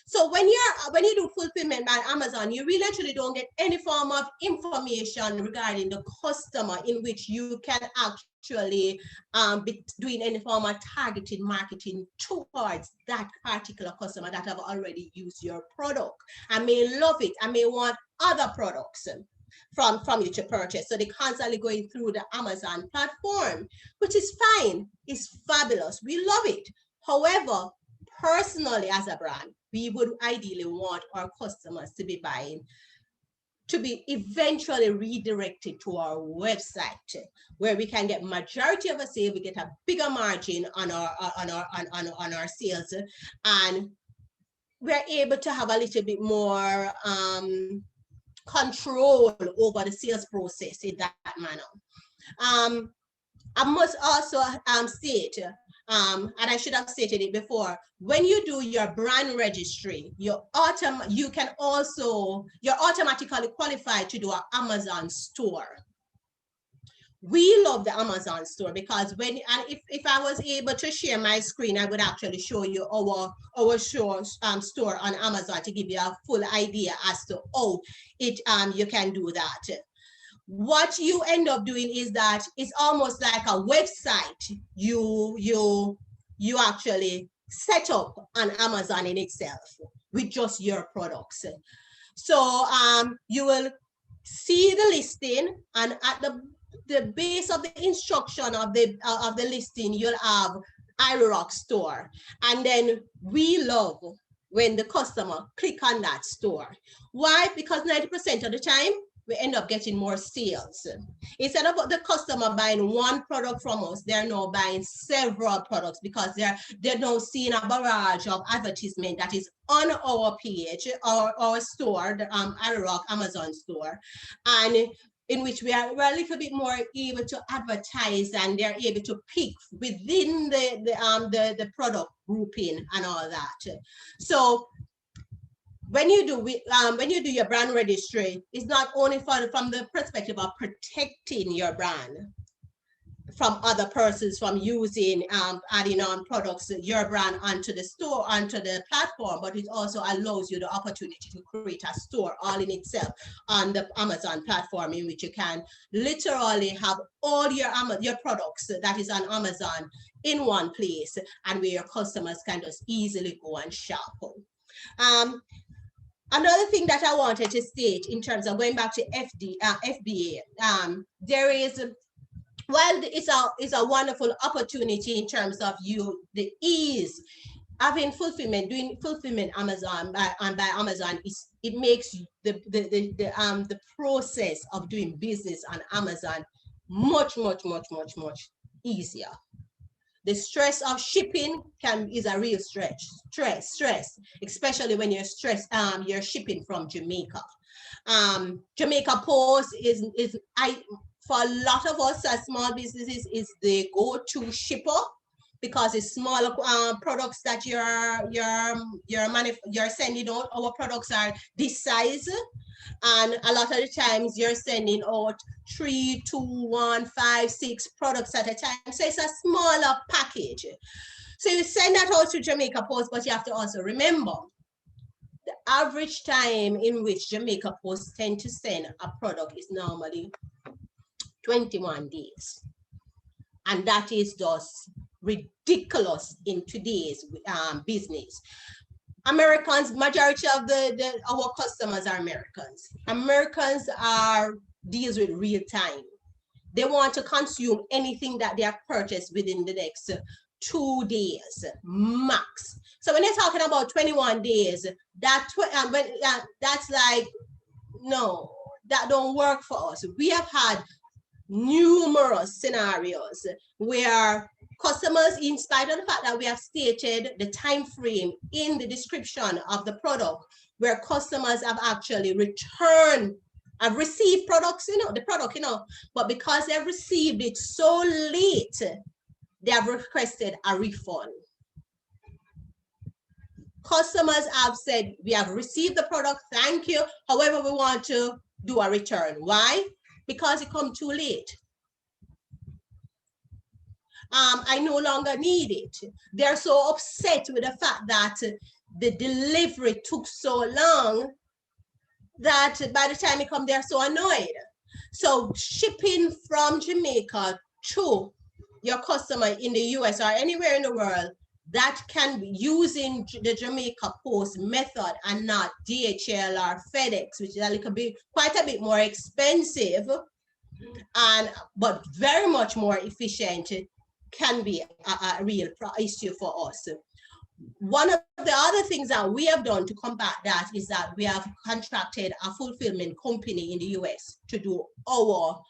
So when you do fulfillment by Amazon, you really actually don't get any form of information regarding the customer in which you can actually be doing any form of targeted marketing towards that particular customer that have already used your product. I may love it. I may want other products from you to purchase. So they're constantly going through the Amazon platform, which is fine. It's fabulous. We love it. However, personally, as a brand, we would ideally want our customers to be buying, to be eventually redirected to our website, where we can get majority of a sale. We get a bigger margin on our sales, and we're able to have a little bit more control over the sales process in that manner. I must also state, and I should have stated it before, when you do your brand registry, you're automatically qualified to do an Amazon store. We love the Amazon store because if I was able to share my screen, I would actually show you our store on Amazon to give you a full idea as to how you can do that. What you end up doing is that it's almost like a website you actually set up on Amazon in itself with just your products. So you will see the listing, and at the base of the instruction of the listing, you'll have IROC store. And then we love when the customer click on that store. Why? Because 90% of the time, we end up getting more sales. Instead of the customer buying one product from us, they're now buying several products because they're now seeing a barrage of advertisement that is on our page, our store, the IROC Amazon store, and in which we're a little bit more able to advertise, and they're able to pick within the product grouping and all that. So when you do your brand registry, it's not only from the perspective of protecting your brand from other persons from using adding on products, your brand onto the store, onto the platform, but it also allows you the opportunity to create a store all in itself on the Amazon platform, in which you can literally have all your products that is on Amazon in one place, and where your customers can just easily go and shop. Another thing that I wanted to state in terms of going back to FBA, there is, while it's a wonderful opportunity in terms of the ease having fulfillment, doing fulfillment Amazon by Amazon, it makes the process of doing business on Amazon much easier. The stress of shipping is a real stress, especially when you're shipping from Jamaica. Jamaica Post is for a lot of us as small businesses is the go-to shipper, because it's smaller products that you're sending out. Our products are this size, and a lot of the times you're sending out 3, 2, 1, 5, 6 products at a time. So it's a smaller package. So you send that out to Jamaica Post, but you have to also remember the average time in which Jamaica Post tend to send a product is normally 21 days. And that is just ridiculous in today's business. Americans, majority of our customers are Americans. Americans deals with real time. They want to consume anything that they have purchased within the next 2 days max. So when you're talking about 21 days, that's like, no, that don't work for us. We have had numerous scenarios where customers, in spite of the fact that we have stated the time frame in the description of the product, where customers have actually returned, have received products, the product, but because they've received it so late, they have requested a refund. Customers have said, we have received the product, thank you. However, we want to do a return. Why? Because it come too late. I no longer need it. They're so upset with the fact that the delivery took so long that by the time it come, they're so annoyed. So shipping from Jamaica to your customer in the US or anywhere in the world, that can be using the Jamaica Post method and not DHL or FedEx, which is a little bit, quite a bit more expensive, but very much more efficient, can be a real issue for us. One of the other things that we have done to combat that is that we have contracted a fulfillment company in the US to do our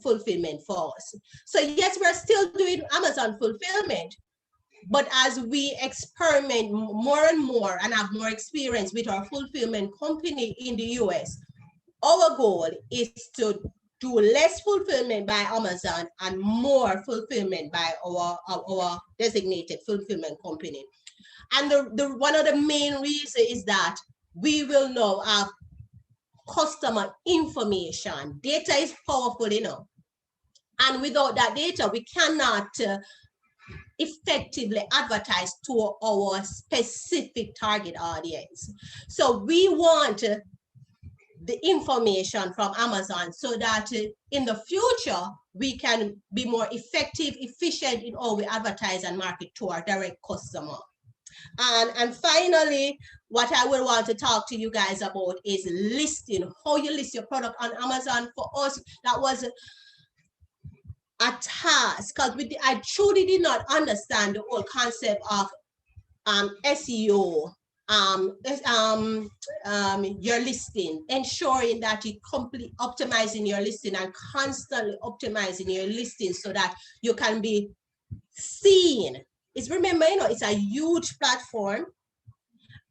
fulfillment for us. So yes, we're still doing Amazon fulfillment, but as we experiment more and more and have more experience with our fulfillment company in the US, our goal is to do less fulfillment by Amazon and more fulfillment by our designated fulfillment company. And the one of the main reasons is that we will now have customer information. Data is powerful, and without that data, we cannot effectively advertise to our specific target audience. So we want the information from Amazon so that in the future, we can be more effective, efficient in how we advertise and market to our direct customer. And finally, what I will want to talk to you guys about is listing, how you list your product on Amazon. For us, that was a task, because I truly did not understand the whole concept of SEO, your listing, ensuring that you complete optimizing your listing and constantly optimizing your listing so that you can be seen. It's, remember, it's a huge platform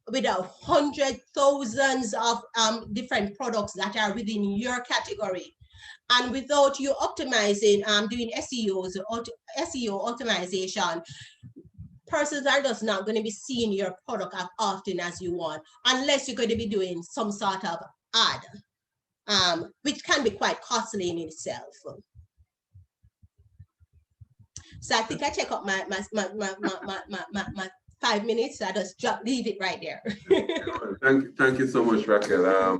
with 100,000s of different products that are within your category. And without you optimizing, doing SEO optimization, persons are just not going to be seeing your product as often as you want, unless you're going to be doing some sort of ad, which can be quite costly in itself. So I think I check up my 5 minutes. I just leave it right there. Thank you so much, Raquel.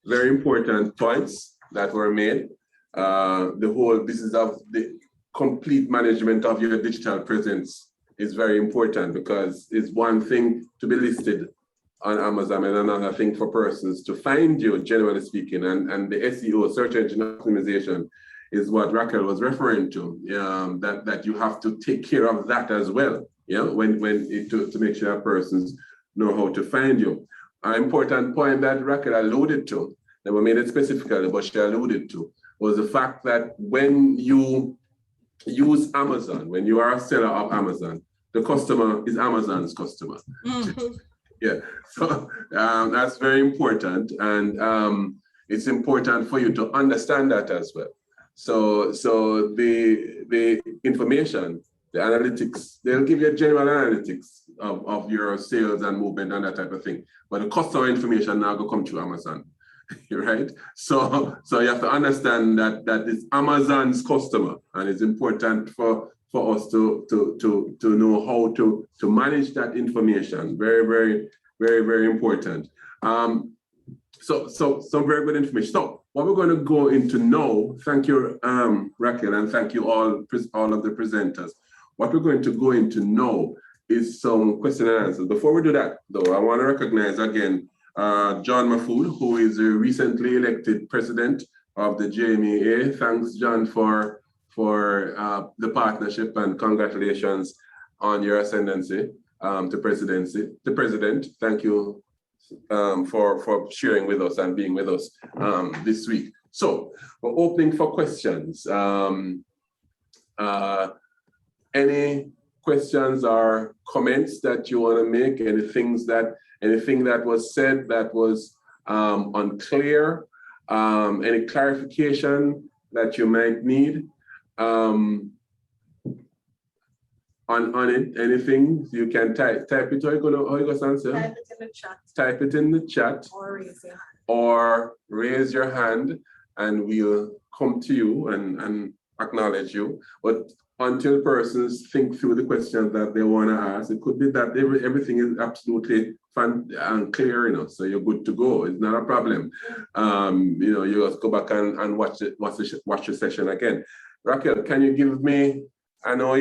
Very important points that were made. The whole business of the complete management of your digital presence is very important, because it's one thing to be listed on Amazon and another thing for persons to find you, generally speaking, and the SEO, search engine optimization, is what Raquel was referring to, that you have to take care of that as well, to make sure that persons know how to find you. An important point that Raquel alluded to, that we made it specifically, but she alluded to, was the fact that when you use Amazon, when you are a seller of Amazon, the customer is Amazon's customer. Mm-hmm. Yeah, so that's very important, and it's important for you to understand that as well. So the information, the analytics, they'll give you a general analytics of your sales and movement and that type of thing. But the customer information now will come through Amazon, right? So you have to understand that it's Amazon's customer, and it's important for us to know how to manage that information. Very, very, very, very important. So some very good information. So what we're going to go into now, thank you, Raquel, and thank you all of the presenters. What we're going to go into now is some question and answers. Before we do that, though, I want to recognize again John Mafood, who is a recently elected president of the JMEA. Thanks, John, for the partnership, and congratulations on your ascendancy to presidency. The president, thank you for sharing with us and being with us this week. So we're opening for questions. Any questions or comments that you want to make? Anything that was said that was unclear? Any clarification that you might need on it? Anything you can type it. How you gonna answer? Type it in the chat. Type it in the chat Or raise your hand, and we'll come to you and acknowledge you. But until persons think through the questions that they want to ask, it could be that everything is absolutely fun and clear enough, so you're good to go. It's not a problem. You just go back and watch the session again. Raquel, can you give me? I know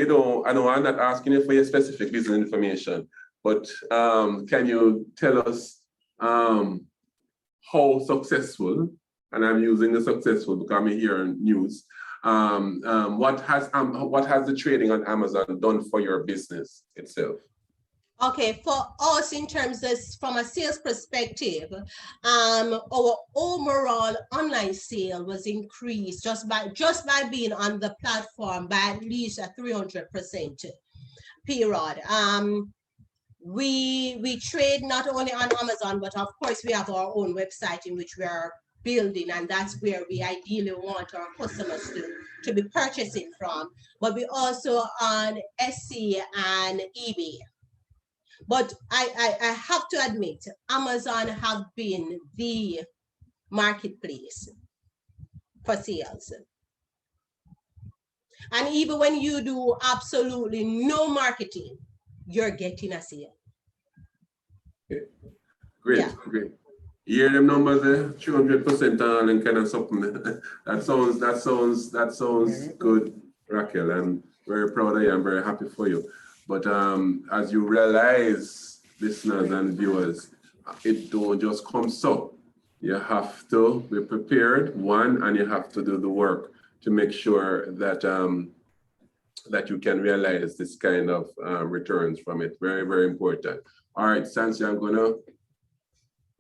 I'm not asking you for your specific business information, but can you tell us how successful? And I'm using the successful because I'm here in news. What has the trading on Amazon done for your business itself? Okay, for us in terms of from a sales perspective, our overall online sale was increased just by being on the platform by at least a 300% period. We trade not only on Amazon, but of course we have our own website in which we are building, and that's where we ideally want our customers to be purchasing from. But we also on Etsy and eBay. But I have to admit, Amazon have been the marketplace for sales. And even when you do absolutely no marketing, you're getting a sale. Okay. Great, Yeah. great. You hear them numbers there? 300% on and kind of something. That sounds good, Raquel. I'm very proud of you. I'm very happy for you. But as you realize, listeners and viewers, it don't just come so. You have to be prepared, one, and you have to do the work to make sure that that you can realize this kind of returns from it. Very, very important. All right, Sansi, I'm gonna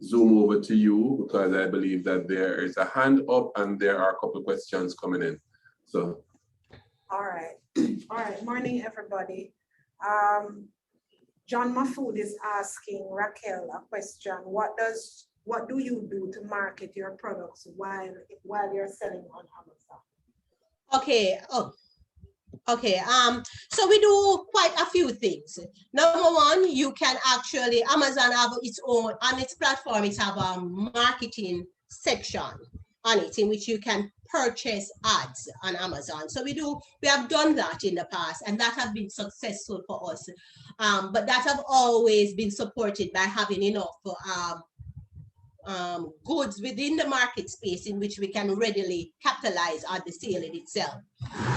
zoom over to you because I believe that there is a hand up and there are a couple of questions coming in. So. all right. All right. Morning, everybody. John Mafood is asking Raquel a question. What do you do to market your products while you're selling on Amazon? Okay. Okay. So we do quite a few things. Number one, you can actually, Amazon have its own, on its platform, it have a marketing section on it in which you can purchase ads on Amazon. So we have done that in the past, and that has been successful for us. But that have always been supported by having enough goods within the market space in which we can readily capitalize on the sale in itself.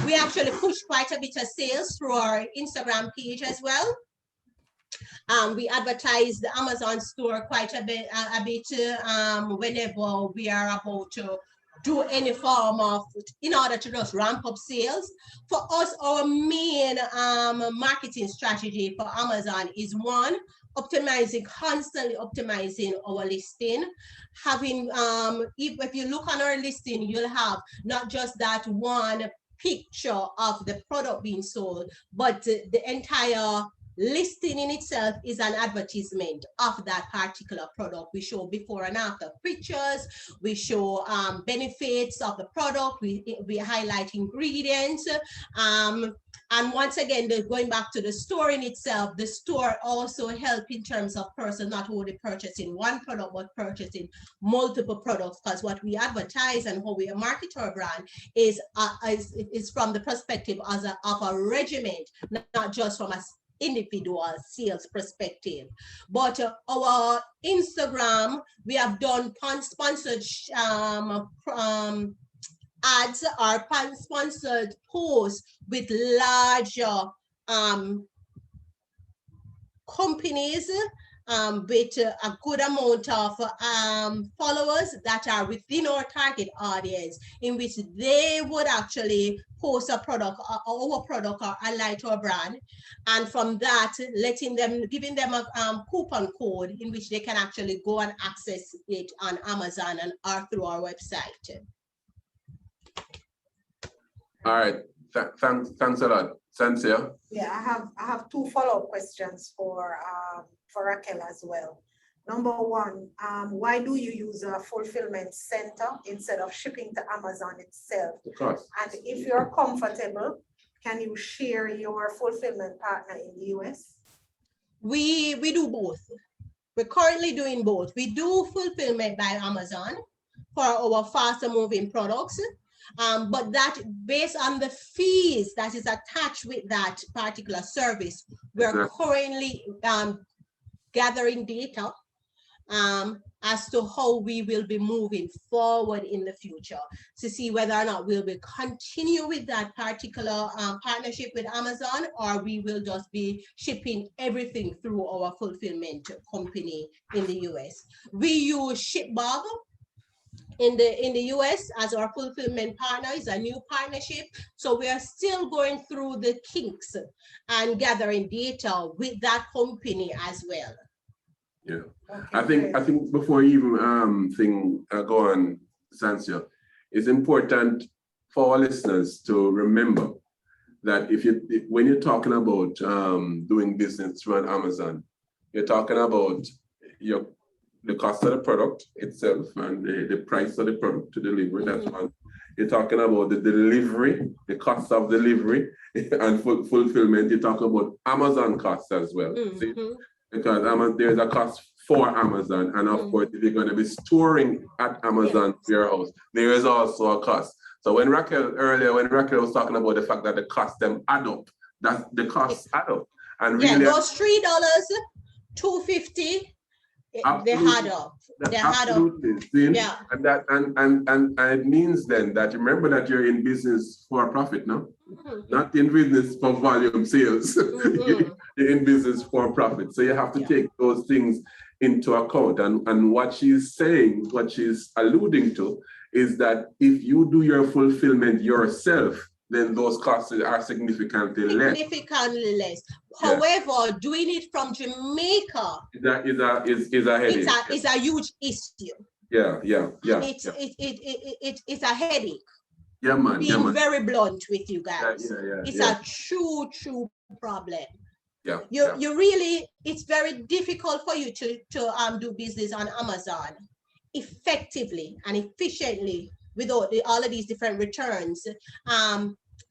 We actually push quite a bit of sales through our Instagram page as well. We advertise the Amazon store quite a bit whenever we are about to do any form of, in order to just ramp up sales. For us, our main marketing strategy for Amazon is one, constantly optimizing our listing. Having, if you look on our listing, you'll have not just that one picture of the product being sold, but the entire listing in itself is an advertisement of that particular product. We show before and after pictures, we show benefits of the product, we highlight ingredients, and once again, going back to the store in itself, the store also helps in terms of person not only purchasing one product, but purchasing multiple products, because what we advertise and how we market our brand is from the perspective of a regiment, not just from a individual sales perspective. But our Instagram, we have done sponsored ads or sponsored posts with larger companies with a good amount of followers that are within our target audience, in which they would actually post a product, our product or ally to a brand, and from that, giving them a coupon code in which they can actually go and access it on Amazon and or through our website. All right, thanks a lot. Cynthia? Yeah, I have two follow-up questions for Raquel as well. Number one, why do you use a fulfillment center instead of shipping to Amazon itself? Of course. And if you're comfortable, can you share your fulfillment partner in the US? We do both. We're currently doing both. We do fulfillment by Amazon for our faster moving products. But that based on the fees that is attached with that particular service, we're currently gathering data as to how we will be moving forward in the future to see whether or not we'll be continue with that particular partnership with Amazon, or we will just be shipping everything through our fulfillment company in the US. We use Shipbug in the US as our fulfillment partner. Is a new partnership, so we are still going through the kinks and gathering data with that company as well. Yeah, Okay, I think before you even go on, Sansia, it's important for our listeners to remember that when you're talking about doing business through Amazon, you're talking about the cost of the product itself and the price of the product to deliver. That's one. You're talking about the delivery, the cost of delivery and fulfillment. You talk about Amazon costs as well. See? Because there's a cost for Amazon, and of course, if you're going to be storing at Amazon warehouse, there is also a cost. So when Raquel was talking about the fact that the cost them add up, that the costs add up, and really, those $3, $2.50. They add up. They add up. Yeah. And it means then that you remember that you're in business for profit now, not in business for volume sales. You're in business for profit. So you have to take those things into account. And what she's saying, what she's alluding to, is that if you do your fulfillment yourself, then those costs are significantly less. Significantly less. However, doing it from Jamaica is a headache. It's a huge issue. It's a headache. Yeah, man. Being very blunt with you guys. It's a true problem. You really, it's very difficult for you to do business on Amazon effectively and efficiently without all of these different returns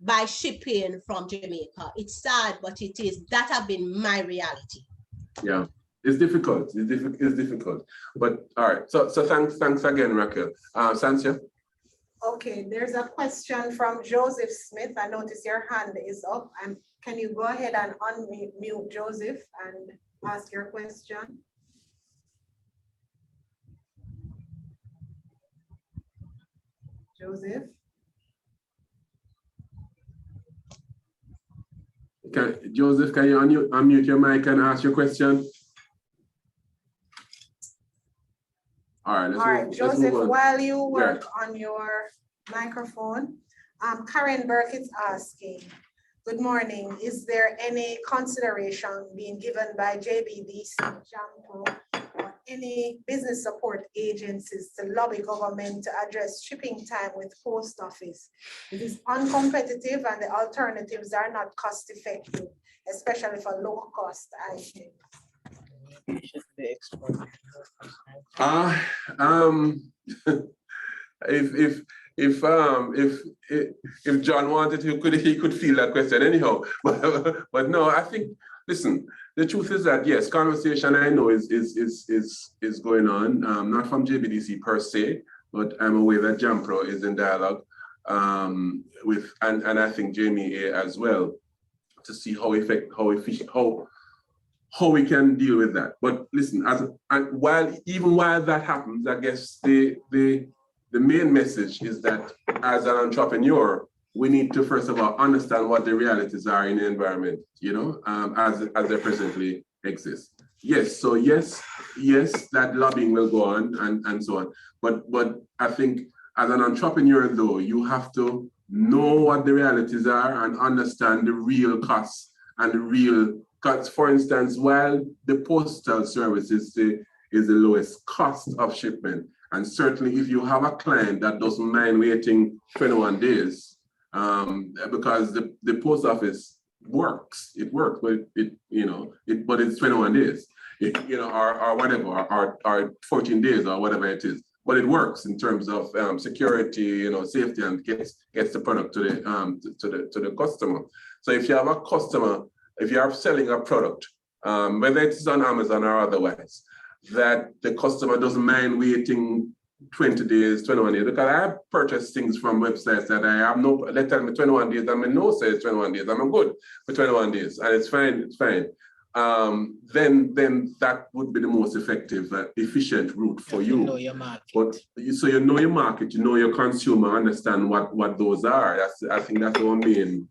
by shipping from Jamaica. It's sad, but it is. That have been my reality. Yeah, it's difficult. It's difficult. But all right. So thanks again, Raquel. Sansia. Okay, there's a question from Joseph Smith. I notice your hand is up. And can you go ahead and unmute Joseph and ask your question? Joseph? Joseph, can you unmute your mic and ask your question? All right, Joseph, while you work on your microphone, Karen Burke is asking, good morning, is there any consideration being given by JBDC, JIPO, or any business support agencies to lobby government to address shipping time with post office? It is uncompetitive and the alternatives are not cost effective, especially for low cost items. If John wanted, he could feel that question anyhow. But no, I think, listen, the truth is that yes, conversation I know is going on, not from JBDC per se, but I'm aware that JAMPRO is in dialogue with and I think JMA as well, to see how we can deal with that. But listen, while that happens, I guess the main message is that as an entrepreneur, we need to first of all understand what the realities are in the environment, as they presently exist. yes, so yes, that lobbying will go on and so on. But I think as an entrepreneur though, you have to know what the realities are and understand the real costs and the real cuts. For instance, while the postal service is the lowest cost of shipment, and certainly if you have a client that doesn't mind waiting 21 days, because the post office works, but but it's 21 days, or whatever, or 14 days or whatever it is. But it works in terms of security, safety, and gets the product to the customer. So if you have a customer, if you are selling a product, whether it's on Amazon or otherwise, that the customer doesn't mind waiting 20 days, 21 days, because I have purchased things from websites that I have no, they tell me 21 days, I mean, no says 21 days, I'm good for 21 days, and it's fine. Then that would be the most effective, efficient route for you. Know your market. But so you know your market, you know your consumer, understand what those are. I think that's our main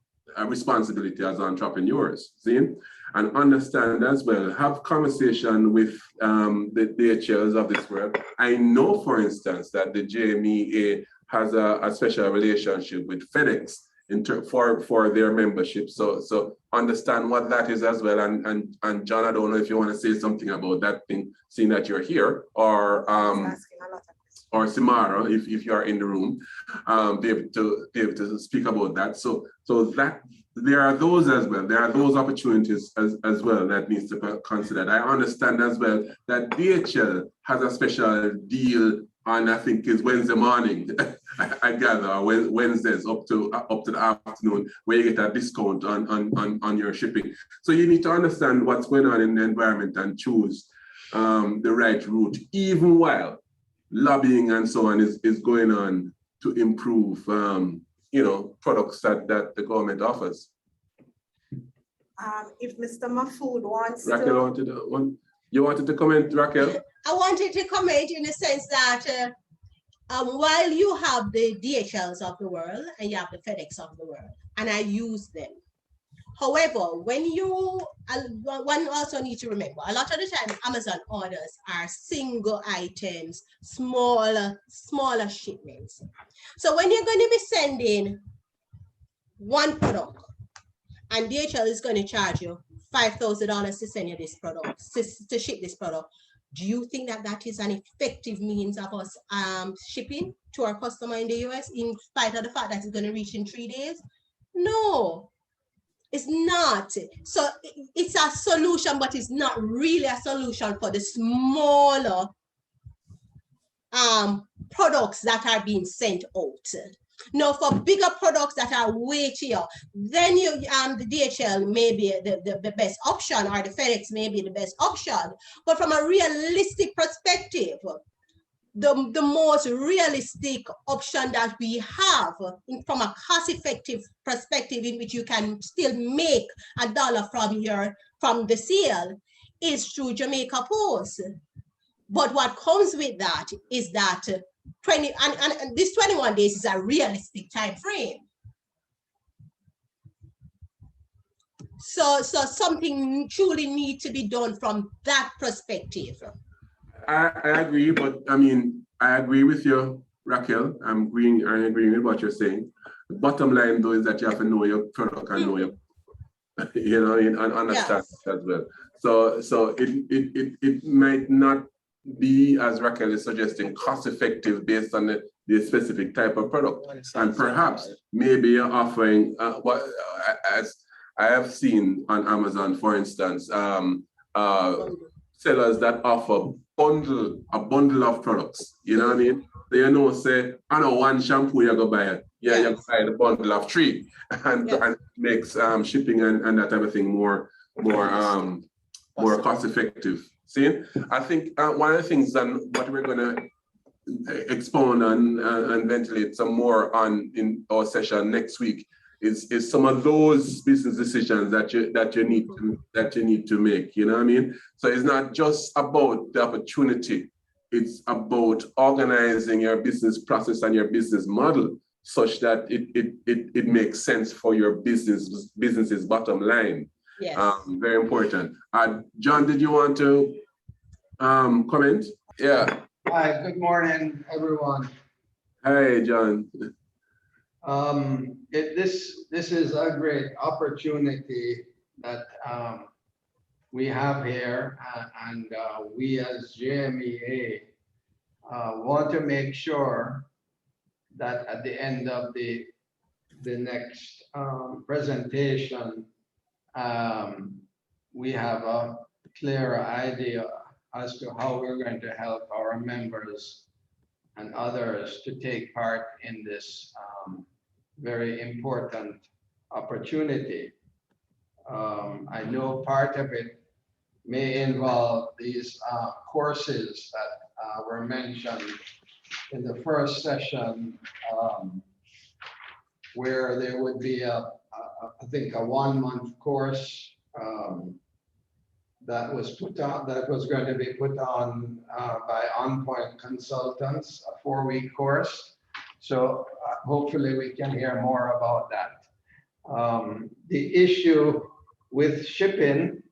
responsibility as entrepreneurs. See? And understand as well, have conversation with the DHLs of this world. I know, for instance, that the JMEA has a special relationship with FedEx for their membership. So understand what that is as well. And John, I don't know if you want to say something about that thing, seeing that you're here, or Simara, if you are in the room, be able to speak about that. So that there are those as well. There are those opportunities as well that needs to be considered. I understand as well that DHL has a special deal on, I think it's Wednesday morning, I gather, or Wednesdays up to the afternoon, where you get a discount on your shipping. So you need to understand what's going on in the environment and choose the right route, even while lobbying and so on is going on to improve products that the government offers. If Mr. Mahfood wants Raquel, you wanted to comment, Raquel? I wanted to comment in the sense that while you have the DHLs of the world and you have the FedEx of the world, and I use them. However, one also needs to remember, a lot of the time Amazon orders are single items, smaller shipments. So when you're going to be sending one product and DHL is going to charge you $5,000 to send you this product, to ship this product, do you think that is an effective means of us shipping to our customer in the US, in spite of the fact that it's going to reach in 3 days? No. It's not. So it's a solution, but it's not really a solution for the smaller products that are being sent out. No, for bigger products that are weightier, then the DHL may be the best option, or the FedEx may be the best option. But from a realistic perspective, the most realistic option that we have from a cost-effective perspective, in which you can still make $1 from the sale, is through Jamaica Post. But what comes with that is that this 21 days is a realistic time frame. So something truly needs to be done from that perspective. I agree, but I mean, I agree with you, Raquel. I'm agreeing with what you're saying. The bottom line, though, is that you have to know your product and know your, and understand as well. So it might not be, as Raquel is suggesting, cost effective based on the specific type of product. And perhaps maybe you're offering as I have seen on Amazon, for instance, sellers that offer a bundle of products. You know what I mean? So say, I know one shampoo you're gonna buy it. Yeah, you buy the bundle of 3 and makes shipping and that type of thing more cost effective. See, I think one of the things that what we're gonna expound on and ventilate some more on in our session next week is some of those business decisions that you need to make. You know what I mean? So it's not just about the opportunity; it's about organizing your business process and your business model such that it makes sense for your business's bottom line. Yes. Very important. John, did you want to comment? Yeah. Hi, good morning, everyone. Hey, John. This is a great opportunity that we have here, and we as JMEA want to make sure that at the end of the next presentation, we have a clear idea as to how we're going to help our members and others to take part in this very important opportunity. I know part of it may involve these courses that were mentioned in the first session, where there would be I think a 1-month course that was going to be put on by On Point Consultants, a 4-week course. So hopefully we can hear more about that. The issue with shipping,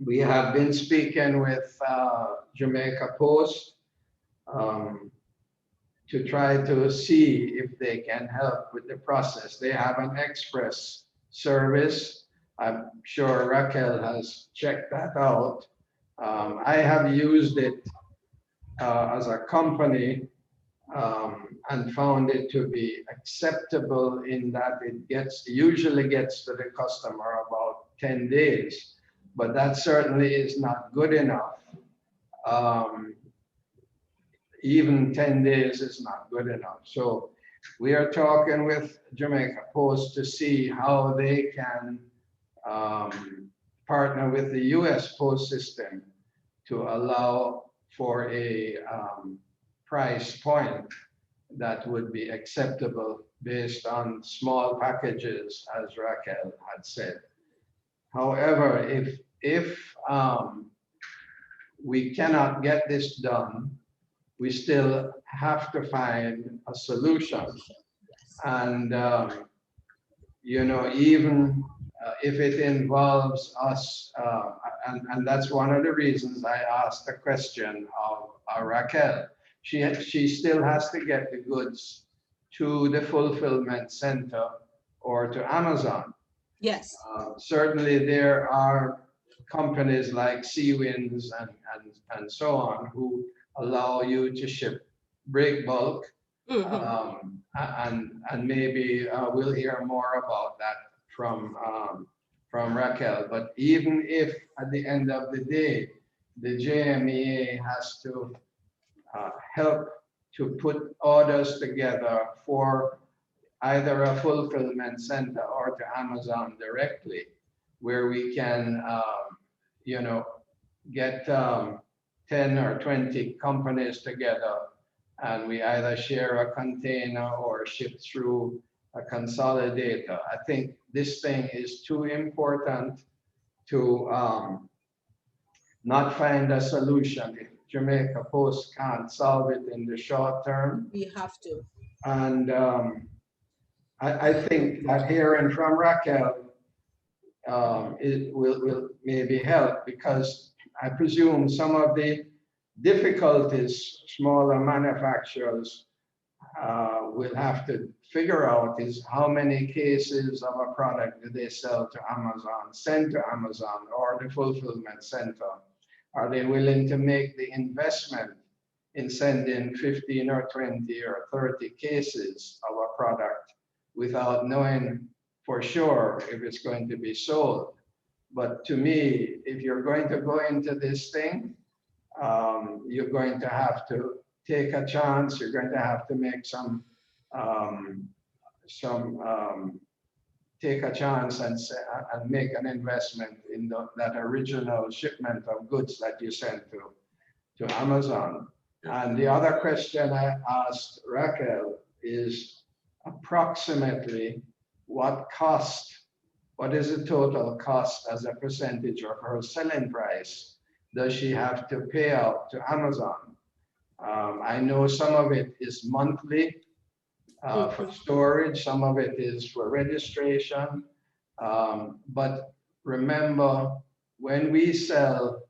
we have been speaking with Jamaica Post to try to see if they can help with the process. They have an express service. I'm sure Raquel has checked that out. I have used it as a company and found it to be acceptable in that it usually gets to the customer about 10 days, but that certainly is not good enough. Even 10 days is not good enough. So we are talking with Jamaica Post to see how they can partner with the US Post system to allow for a price point that would be acceptable based on small packages, as Raquel had said. However, if we cannot get this done, we still have to find a solution. And, you know, even if it involves us, and that's one of the reasons I asked the question of Raquel. She still has to get the goods to the fulfillment center or to Amazon. Yes. Certainly there are companies like Seawinds and so on who allow you to ship break bulk. And maybe we'll hear more about that from Raquel. But even if at the end of the day, the JMEA has to help to put orders together for either a fulfillment center or to Amazon directly, where we can, you know, get 10 or 20 companies together, and we either share a container or ship through a consolidator. I think this thing is too important to not find a solution. If Jamaica Post can't solve it in the short term, We have to. and I think that hearing from Raquel it will maybe help, because I presume some of the difficulties smaller manufacturers will have to figure out is how many cases of a product do they sell to Amazon, send to Amazon or the fulfillment center? Are they willing to make the investment in sending 15 or 20 or 30 cases of a product without knowing for sure if it's going to be sold? But to me, if you're going to go into this thing, you're going to have to take a chance. You're going to have to make take a chance and make an investment in that original shipment of goods that you sent to Amazon. And the other question I asked Raquel is approximately what is the total cost as a percentage of her selling price does she have to pay out to Amazon? I know some of it is monthly for storage, some of it is for registration, but remember when we sell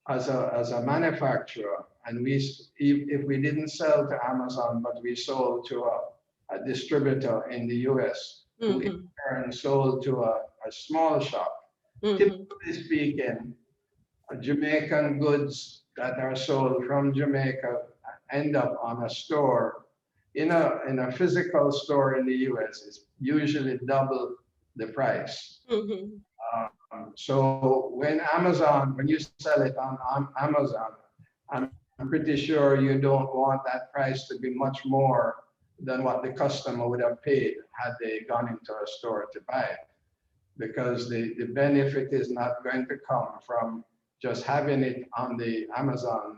as a manufacturer, and if we didn't sell to Amazon, but we sold to a distributor in the US, who in turn sold to a small shop. Typically speaking, Jamaican goods that are sold from Jamaica end up on a store. In a physical store in the US, it's usually double the price. So when you sell it on Amazon, I'm pretty sure you don't want that price to be much more than what the customer would have paid had they gone into a store to buy it. Because the benefit is not going to come from just having it on the Amazon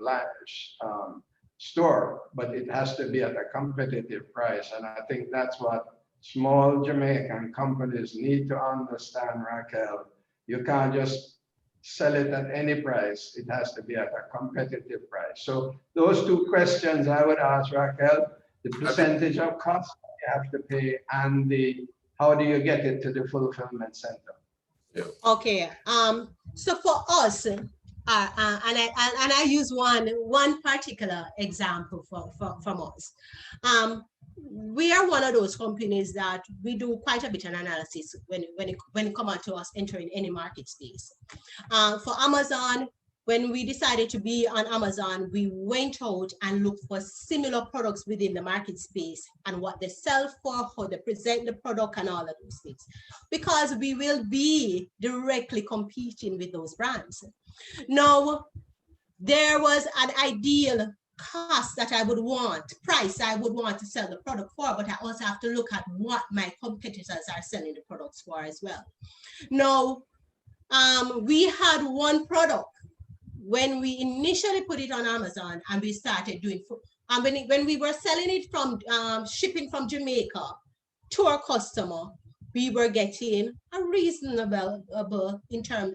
store, but it has to be at a competitive price. And I think that's what small Jamaican companies need to understand, Raquel. You can't just sell it at any price. It has to be at a competitive price. So those two questions I would ask Raquel, the percentage of cost you have to pay and how do you get it to the fulfillment center? Yeah. Okay. So for us, and I use one particular example from us. We are one of those companies that we do quite a bit of analysis when it comes to us entering any market space. For Amazon, when we decided to be on Amazon, we went out and looked for similar products within the market space and what they sell for, how they present the product and all of those things, because we will be directly competing with those brands. Now, there was an ideal cost that I would want, price I would want to sell the product for, but I also have to look at what my competitors are selling the products for as well. Now, we had one product when we initially put it on Amazon and we started doing, when we were selling it from shipping from Jamaica to our customer, we were getting a reasonable in terms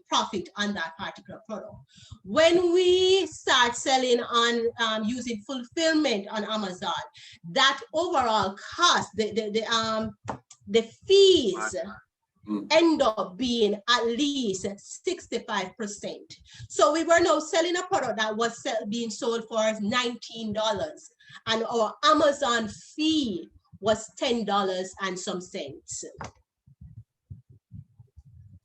profit on that particular product. When we start selling on using fulfillment on Amazon, that overall cost, the fees end up being at least 65%. So we were now selling a product that was being sold for $19, and our Amazon fee was $10 and some cents.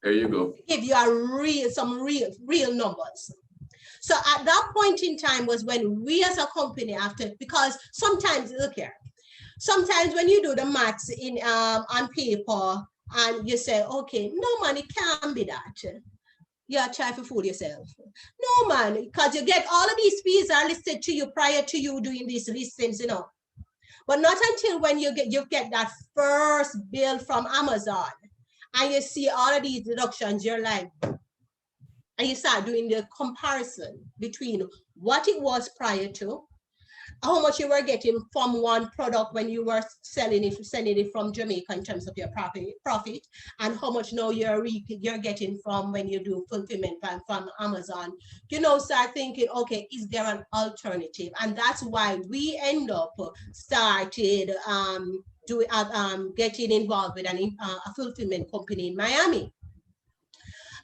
There you go. Give you some real numbers. So at that point in time was when we as a company because sometimes, look here, sometimes when you do the maths on paper and you say, okay, no man, it can't be that. You try to fool yourself. No man, because you get all of these fees are listed to you prior to you doing these listings, you know. But not until when you get that first bill from Amazon and you see all of these deductions, you're like, and you start doing the comparison between what it was prior to, how much you were getting from one product when you were sending it from Jamaica in terms of your profit, and how much now you're getting from when you do fulfillment from Amazon. You know, start thinking, okay, is there an alternative? And that's why we end up started getting involved with a fulfillment company in Miami.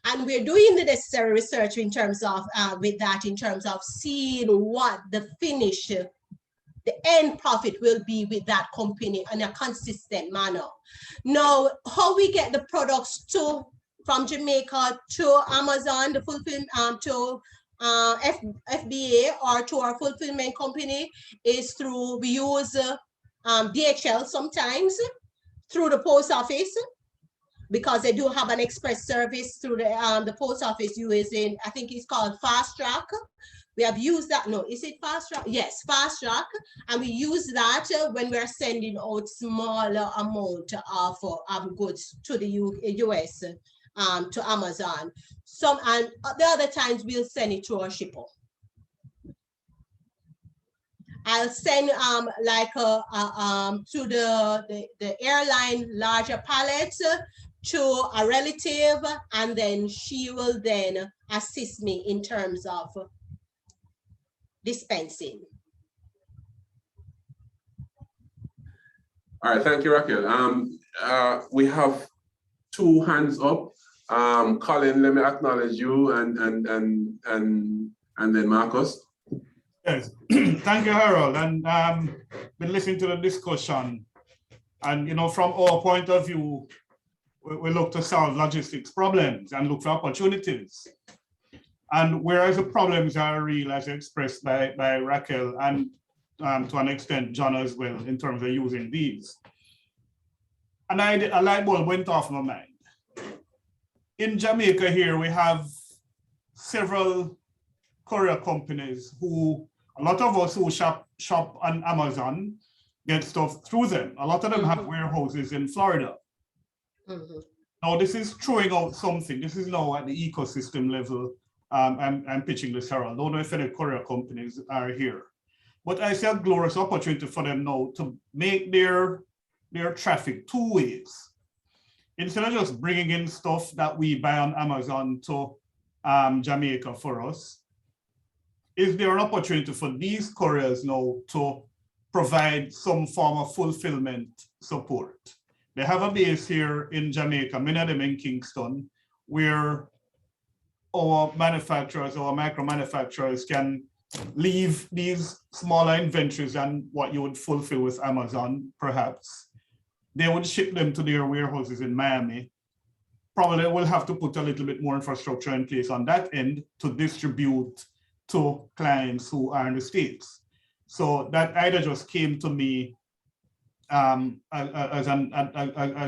And we're doing the necessary research in terms of in terms of seeing what the finish, the end profit will be with that company in a consistent manner. Now, how we get the products from Jamaica to Amazon, the fulfillment to FBA or to our fulfillment company is through, we use DHL sometimes, through the post office, because they do have an express service through the post office using, I think it's called Fast Track. We have used that. No, is it Fast Track? Yes, Fast Track. And we use that when we're sending out smaller amount of goods to the US, to Amazon. And the other times we'll send it to our shipper. I'll send to the airline larger pallets to a relative, and then she will then assist me in terms of dispensing. All right, thank you, Raquel. We have 2 hands up. Colin, let me acknowledge you and then Marcus. Yes, thank you, Harold. And been listening to the discussion, and from our point of view, we look to solve logistics problems and look for opportunities. And whereas the problems are real, as expressed by Raquel and to an extent John as well, in terms of using these, and a light bulb went off my mind. In Jamaica here, we have several courier companies who, a lot of us who shop on Amazon get stuff through them. A lot of them have warehouses in Florida. Now this is throwing out something. This is now at the ecosystem level. I'm pitching this, Harold. Don't know if any courier companies are here. But I see a glorious opportunity for them now to make their traffic two ways. Instead of just bringing in stuff that we buy on Amazon to Jamaica for us, is there an opportunity for these couriers now to provide some form of fulfillment support? They have a base here in Jamaica, many of them in Kingston, where our manufacturers, our micro manufacturers can leave these smaller inventories than what you would fulfill with Amazon, perhaps. They would ship them to their warehouses in Miami. Probably will have to put a little bit more infrastructure in place on that end to distribute to clients who are in the States. So that idea just came to me as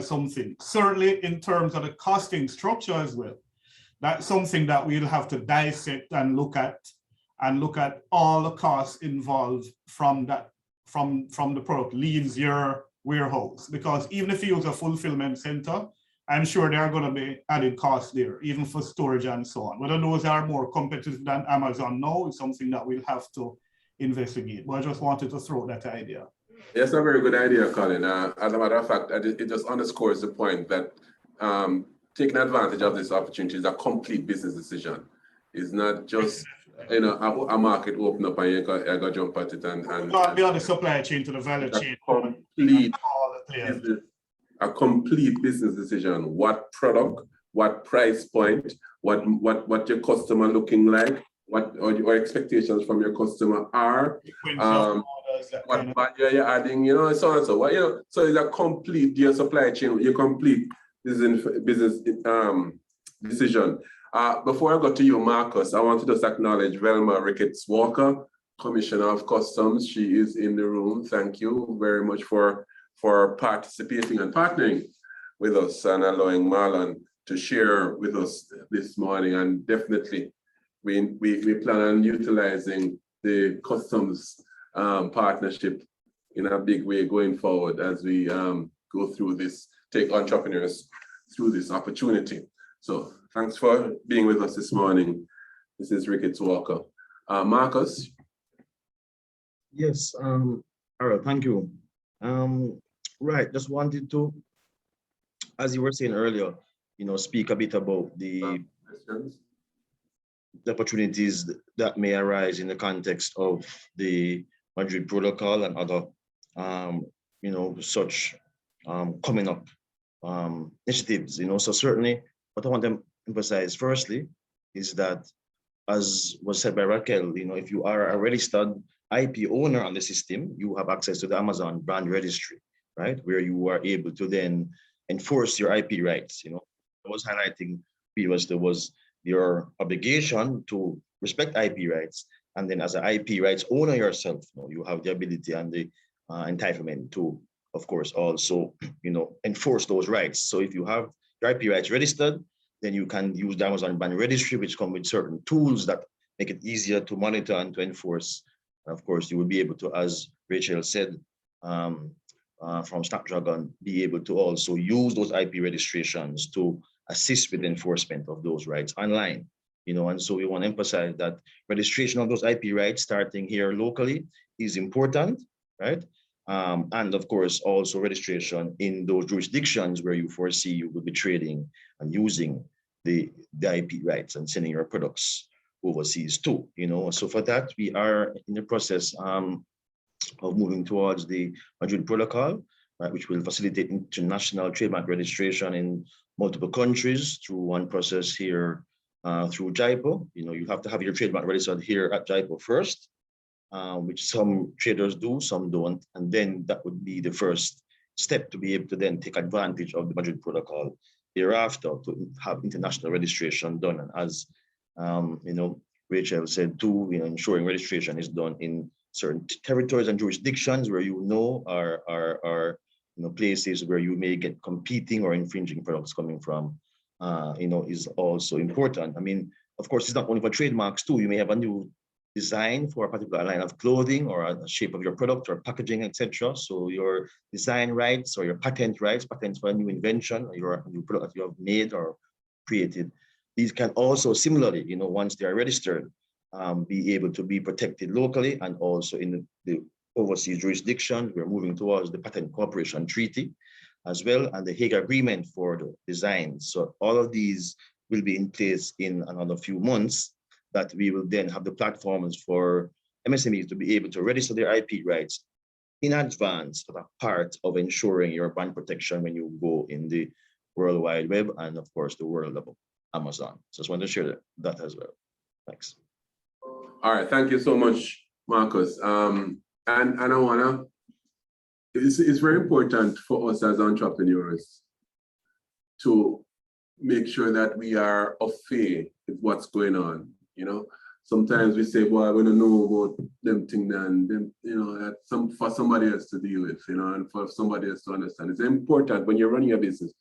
something. Certainly in terms of the costing structure as well, that's something that we'll have to dissect and look at all the costs involved from that, from the product leaves your warehouse. Because even if you use a fulfillment center, I'm sure there are going to be added costs there, even for storage and so on. Whether those are more competitive than Amazon now is something that we'll have to investigate. But I just wanted to throw that idea. Yes, a very good idea, Colin. As a matter of fact, it just underscores the point that taking advantage of this opportunity is a complete business decision. It's not just a market open up and you got jump at it and beyond the supply chain to the value chain. A complete business decision. What product, what price point, what your customer looking like, what your expectations from your customer are, what value you're adding, so on and so on. So it's a complete your supply chain, your complete business decision. Before I go to you, Marcus, I want to just acknowledge Velma Ricketts Walker, Commissioner of Customs. She is in the room. Thank you very much for participating and partnering with us and allowing Marlon to share with us this morning. And definitely, we plan on utilizing the customs partnership in a big way going forward as we go through this, take entrepreneurs through this opportunity. So thanks for being with us this morning. This is Ricketts Walker. Marcus? Yes, Harold, thank you. Right, just wanted to, as you were saying earlier, speak a bit about the opportunities that may arise in the context of the Madrid Protocol and other, such coming up initiatives. So certainly, what I want to emphasize firstly is that, as was said by Raquel, if you are a registered IP owner on the system, you have access to the Amazon brand registry, right? Where you are able to then enforce your IP rights. I was highlighting previously was your obligation to respect IP rights. And then as an IP rights owner yourself, you have the ability and the entitlement to, of course, also, enforce those rights. So if you have your IP rights registered, then you can use the Amazon brand registry, which come with certain tools that make it easier to monitor and to enforce. And of course, you will be able to, as Rachel said, from Snapdragon, be able to also use those IP registrations to assist with enforcement of those rights online. And so we want to emphasize that registration of those IP rights starting here locally is important, right? And of course, also registration in those jurisdictions where you foresee you will be trading and using the IP rights and sending your products overseas too. So for that, we are in the process of moving towards the Madrid Protocol. right, which will facilitate international trademark registration in multiple countries through one process here through JIPO. You know, you have to have your trademark registered here at JIPO first, which some traders do, some don't. And then that would be the first step to be able to then take advantage of the Madrid Protocol thereafter to have international registration done. And as you know, Rachel said too, you know, ensuring registration is done in certain territories and jurisdictions where you know are you know, places where you may get competing or infringing products coming from, you know, is also important. I mean, of course, it's not only for trademarks too. You may have a new design for a particular line of clothing or a shape of your product or packaging, etc. So your design rights or your patent rights, patents for a new invention or your new product that you have made or created, these can also similarly, you know, once they are registered, be able to be protected locally and also in the overseas jurisdiction. We're moving towards the Patent Cooperation Treaty as well, and the Hague Agreement for the designs. So all of these will be in place in another few months, that we will then have the platforms for MSMEs to be able to register their IP rights in advance as a part of ensuring your brand protection when you go in the World Wide Web and of course the world of Amazon. So I just want to share that as well. Thanks. All right, thank you so much, Marcus. And I wanna, it's very important for us as entrepreneurs to make sure that we are au fait with what's going on. You know, sometimes we say, "Boy, we don't know about them things," and them, you know, that's for somebody else to deal with, you know, and for somebody else to understand. It's important when you're running a business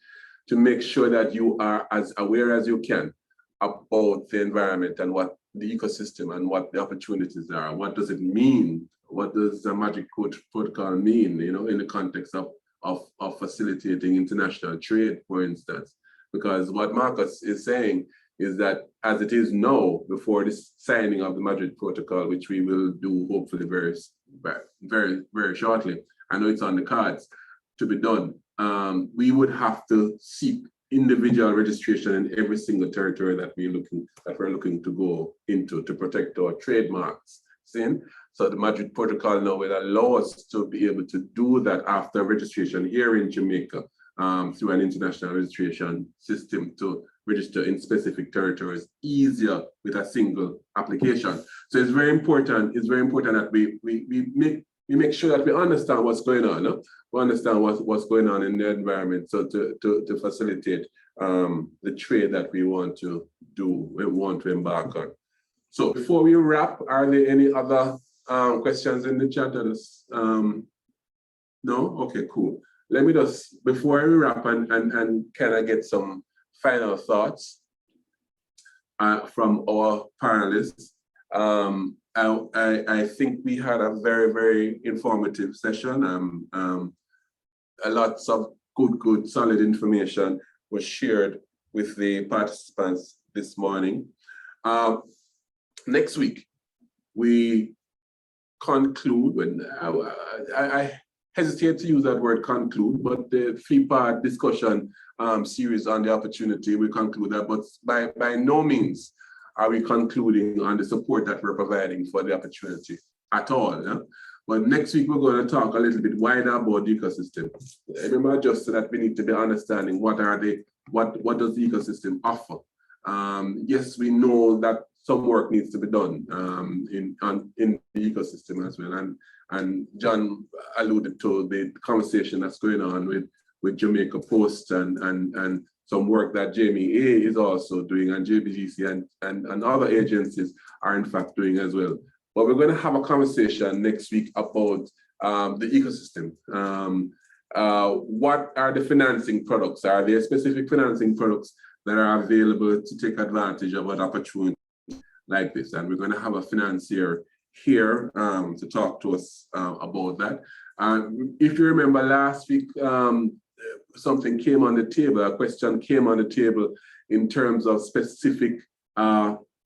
to make sure that you are as aware as you can about the environment and what the ecosystem and what the opportunities are. What does it mean? What does the Magic Protocol mean, you know, in the context of facilitating international trade, for instance? Because what Marcus is saying is that as it is now, before this signing of the Madrid Protocol, which we will do hopefully very shortly, I know it's on the cards to be done, we would have to seek individual registration in every single territory that we're looking to go into to protect our trademarks. So the Madrid Protocol now will allow us to be able to do that after registration here in Jamaica through an international registration system to register in specific territories easier with a single application. So it's very important. It's very important that we make sure that we understand what's going on. No? We understand what's going on in the environment. So to facilitate the trade that we want to do, we want to embark on. So before we wrap, are there any other questions in the chat? No? Okay, cool. Let me just, before we wrap and can I get some final thoughts from our panelists. I think we had a very informative session. Lots of good solid information was shared with the participants this morning. Next week, we conclude, when I hesitate to use that word conclude, but the 3-part discussion series on the opportunity, we conclude that, but by no means are we concluding on the support that we're providing for the opportunity at all. Yeah? But next week, we're going to talk a little bit wider about the ecosystem. Remember just so that we need to be understanding what does the ecosystem offer. Yes, we know that some work needs to be done in the ecosystem as well. And John alluded to the conversation that's going on with Jamaica Post and some work that JMEA is also doing, and JBDC and other agencies are in fact doing as well. But we're going to have a conversation next week about the ecosystem. What are the financing products? Are there specific financing products that are available to take advantage of an opportunity like this? And we're going to have a financier here to talk to us about that. If you remember last week, something came on the table, a question came on the table in terms of specific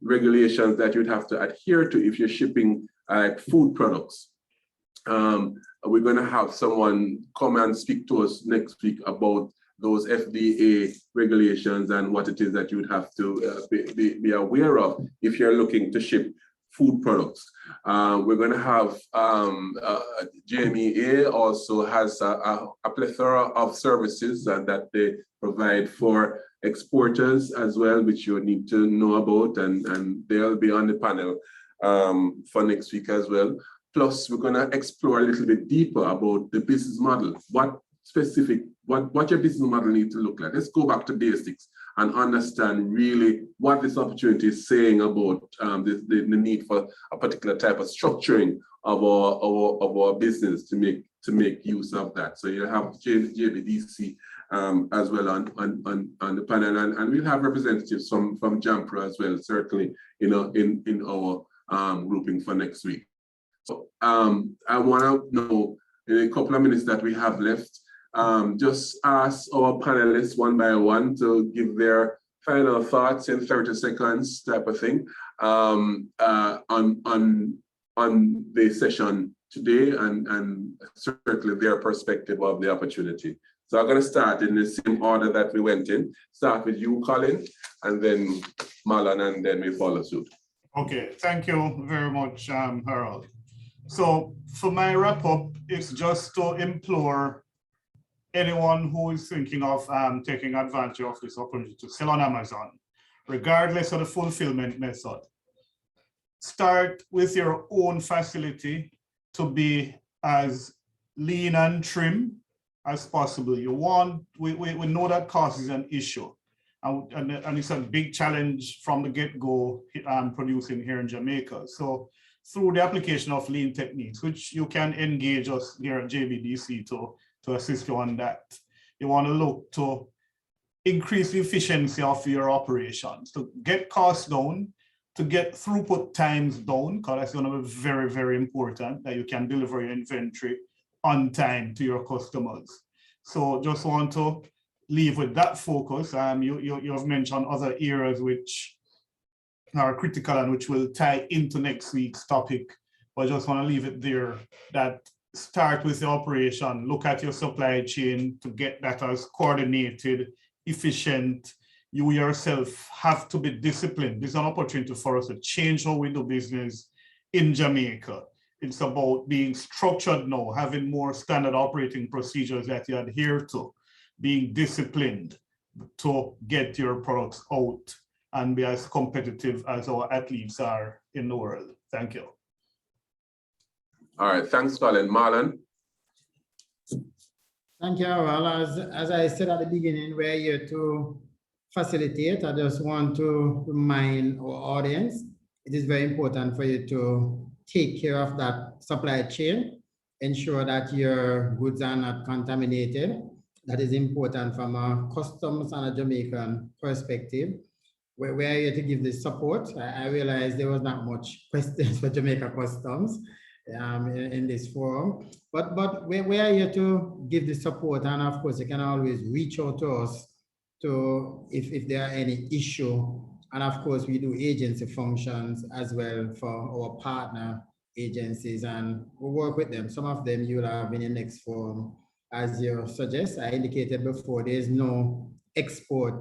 regulations that you'd have to adhere to if you're shipping food products. We're going to have someone come and speak to us next week about those FDA regulations and what it is that you'd have to be aware of if you're looking to ship food products. We're going to have JMEA also has a plethora of services that they provide for exporters as well, which you need to know about, and they'll be on the panel for next week as well. Plus, we're going to explore a little bit deeper about the business model. What your business model needs to look like. Let's go back to basics and understand really what this opportunity is saying about the need for a particular type of structuring of our business to make use of that. So you have JBDC as well on the panel, and we'll have representatives from JAMPRO as well, certainly, in our grouping for next week. So I want to know, in a couple of minutes that we have left, just ask our panelists one by one to give their final thoughts in 30 seconds type of thing on the session today, and certainly their perspective of the opportunity. So I'm going to start in the same order that we went in. Start with you, Colin, and then Marlon, and then we follow suit. Okay, thank you very much, Harold. So for my wrap up, it's just to implore anyone who is thinking of taking advantage of this opportunity to sell on Amazon, regardless of the fulfillment method. Start with your own facility to be as lean and trim as possible. We know that cost is an issue, and it's a big challenge from the get-go producing here in Jamaica. So through the application of lean techniques, which you can engage us here at JBDC to assist you on that. You want to look to increase the efficiency of your operations, to get costs down, to get throughput times down, because that's going to be very, very important that you can deliver your inventory on time to your customers. So just want to leave with that focus. You have mentioned other areas which are critical and which will tie into next week's topic, but I just want to leave it there, that start with the operation, look at your supply chain to get that as coordinated, efficient. You yourself have to be disciplined. This is an opportunity for us to change how we do business in Jamaica. It's about being structured now, having more standard operating procedures that you adhere to, being disciplined to get your products out and be as competitive as our athletes are in the world. Thank you. All right, thanks, Colin. Marlon? Thank you, Well, as I said at the beginning, we're here to facilitate. I just want to remind our audience, it is very important for you to take care of that supply chain, ensure that your goods are not contaminated. That is important from a customs and a Jamaican perspective. We're here to give this support. I realized there was not much questions for Jamaica Customs in this forum, but we're here to give the support, and of course you can always reach out to us to if there are any issue, and of course we do agency functions as well for our partner agencies, and we work with them. Some of them you'll have in the next forum. As you suggest, I indicated before, there is no export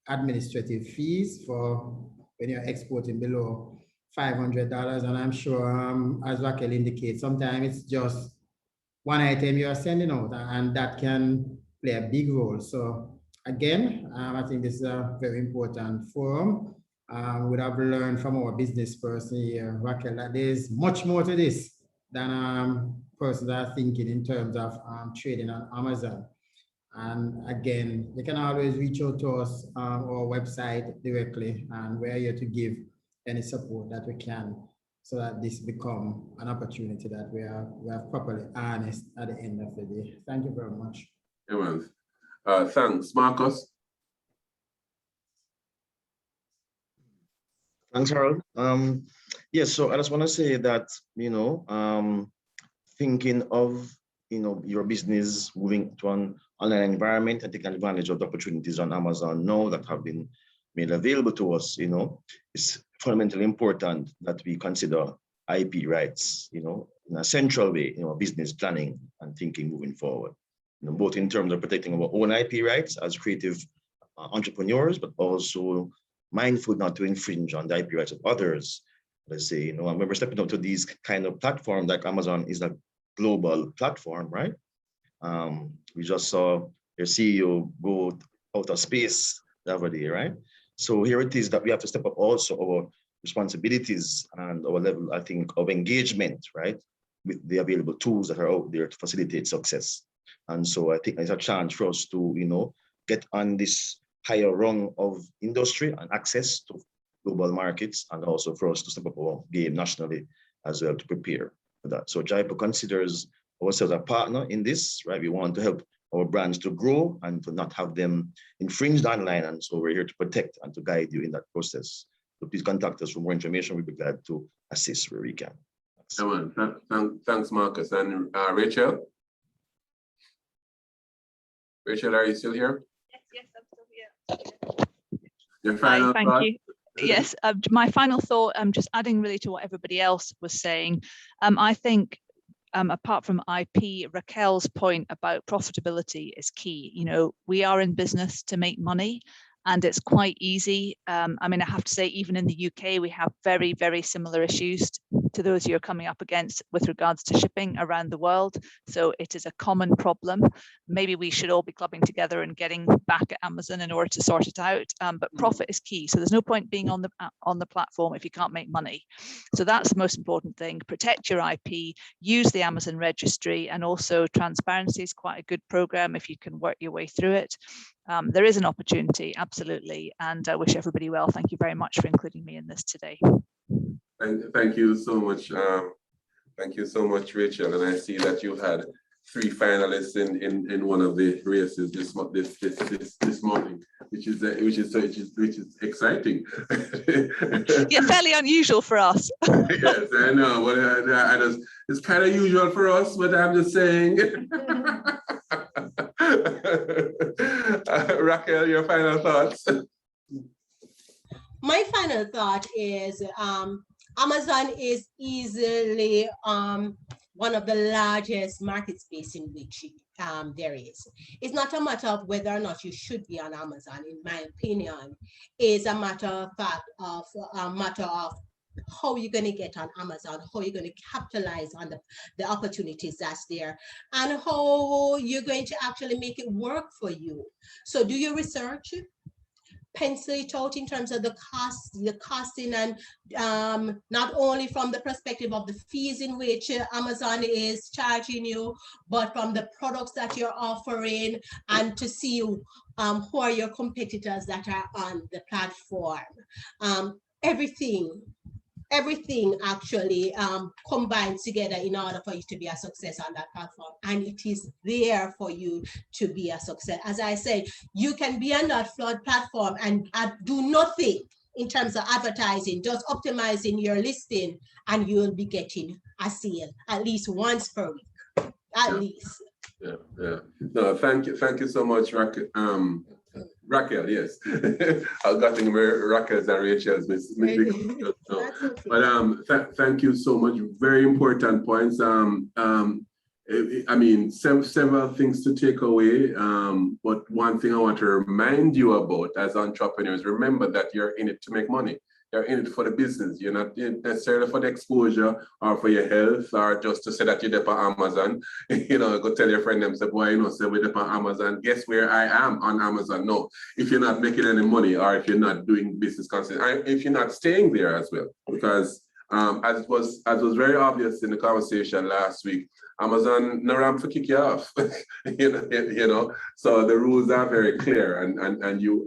administrative fees for when you're exporting below $500, and I'm sure, as Raquel indicates, sometimes it's just one item you're sending out, and that can play a big role. So again, I think this is a very important forum. We have learned from our business person here, Raquel, that there's much more to this than persons are thinking in terms of trading on Amazon. And again, you can always reach out to us on our website directly, and we're here to give any support that we can so that this become an opportunity that we have properly harnessed at the end of the day. Thank you very much. Thanks. Marcus? Thanks, Harold. Yes, so I just want to say that, thinking of, your business moving to an online environment and taking advantage of the opportunities on Amazon now that have been made available to us, it's fundamentally important that we consider IP rights, in a central way, business planning and thinking moving forward, both in terms of protecting our own IP rights as creative entrepreneurs, but also mindful not to infringe on the IP rights of others let's say, and when we're stepping up to these kind of platforms, like Amazon is a global platform, right? We just saw their CEO go out of space the other day, right? So here it is that we have to step up also our responsibilities and our level, I think, of engagement, right? With the available tools that are out there to facilitate success. And so I think there's a chance for us to, get on this higher rung of industry and access to global markets, and also for us to step up our game nationally as well to prepare for that. So JIPO considers ourselves a partner in this, right? We want to help our brands to grow and to not have them infringed online. And so we're here to protect and to guide you in that process. So please contact us for more information. We'll be glad to assist where we can. Thanks, Marcus. And Rachel? Rachel, are you still here? Yes, I'm still here. Your final Thank thought? you. Yes, my final thought, just adding really to what everybody else was saying, I think apart from IP, Raquel's point about profitability is key. We are in business to make money, and it's quite easy. I have to say, even in the UK, we have very, very similar issues to those you're coming up against with regards to shipping around the world. So it is a common problem. Maybe we should all be clubbing together and getting back at Amazon in order to sort it out. But profit is key. So there's no point being on the platform if you can't make money. So that's the most important thing. Protect your IP, use the Amazon registry, and also transparency is quite a good program if you can work your way through it. There is an opportunity, absolutely, and I wish everybody well. Thank you very much for including me in this today. Thank you so much. Thank you so much, Rachel. And I see that you had 3 finalists in one of the races this morning, which is exciting. Yeah, fairly unusual for us. Yes, I know. But it's kind of usual for us, but I'm just saying. Raquel, your final thoughts? My final thought is Amazon is easily one of the largest market space in which there is. It's not a matter of whether or not you should be on Amazon, in my opinion. It's a matter of fact of how you're going to get on Amazon, how you're going to capitalize on the opportunities that's there, and how you're going to actually make it work for you. So do your research, pencil it out in terms of the costing, and not only from the perspective of the fees in which Amazon is charging you, but from the products that you're offering, and to see who are your competitors that are on the platform. Everything actually combines together in order for you to be a success on that platform, and it is there for you to be a success. As I said, you can be on that platform and do nothing in terms of advertising, just optimizing your listing, and you will be getting a sale at least once per week, at least. Yeah. No, thank you so much, Raquel. Raquel, yes. I've gotten Raquel's and Rachel's. But thank you so much. Very important points. Several things to take away. But one thing I want to remind you about as entrepreneurs, remember that you're in it to make money. You're in it for the business. You're not in necessarily for the exposure or for your health or just to say that you're there on Amazon. Go tell your friend them, say, boy, say we're there on Amazon. Guess where I am on Amazon? No, if you're not making any money or if you're not doing business content, if you're not staying there as well, because as was very obvious in the conversation last week, Amazon no ramp for kick you off. So the rules are very clear, and you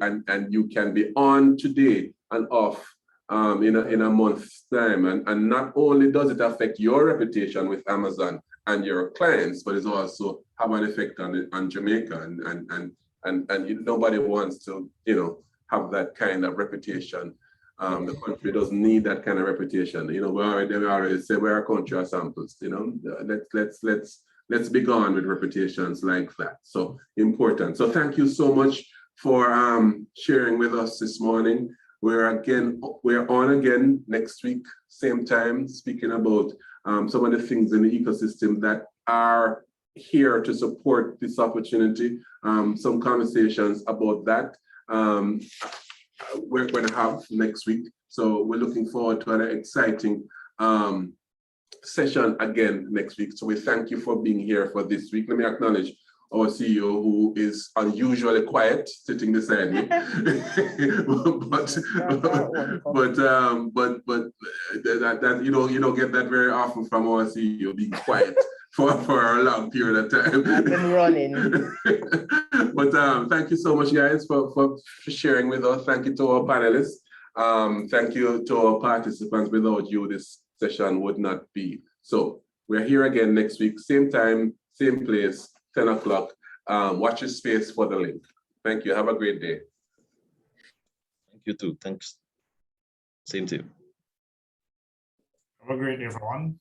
can be on today and off in a month's time, and not only does it affect your reputation with Amazon and your clients, but it's also have an effect on Jamaica, and nobody wants to have that kind of reputation. The country doesn't need that kind of reputation. We already say we're a country of samples. Let's be gone with reputations like that. So important. So thank you so much for sharing with us this morning. We're on again next week, same time, speaking about some of the things in the ecosystem that are here to support this opportunity. Some conversations about that. we're going to have next week. So we're looking forward to an exciting session again next week. So we thank you for being here for this week. Let me acknowledge our CEO, who is unusually quiet, sitting beside me. That you don't get that very often from our CEO, being quiet for a long period of time. I've been running. But thank you so much, guys, for sharing with us. Thank you to our panelists. Thank you to our participants. Without you, this session would not be. So we're here again next week, same time, same place, 10 o'clock. Watch your space for the link. Thank you. Have a great day. Thank you too. Thanks. Same to you. Have a great day, everyone.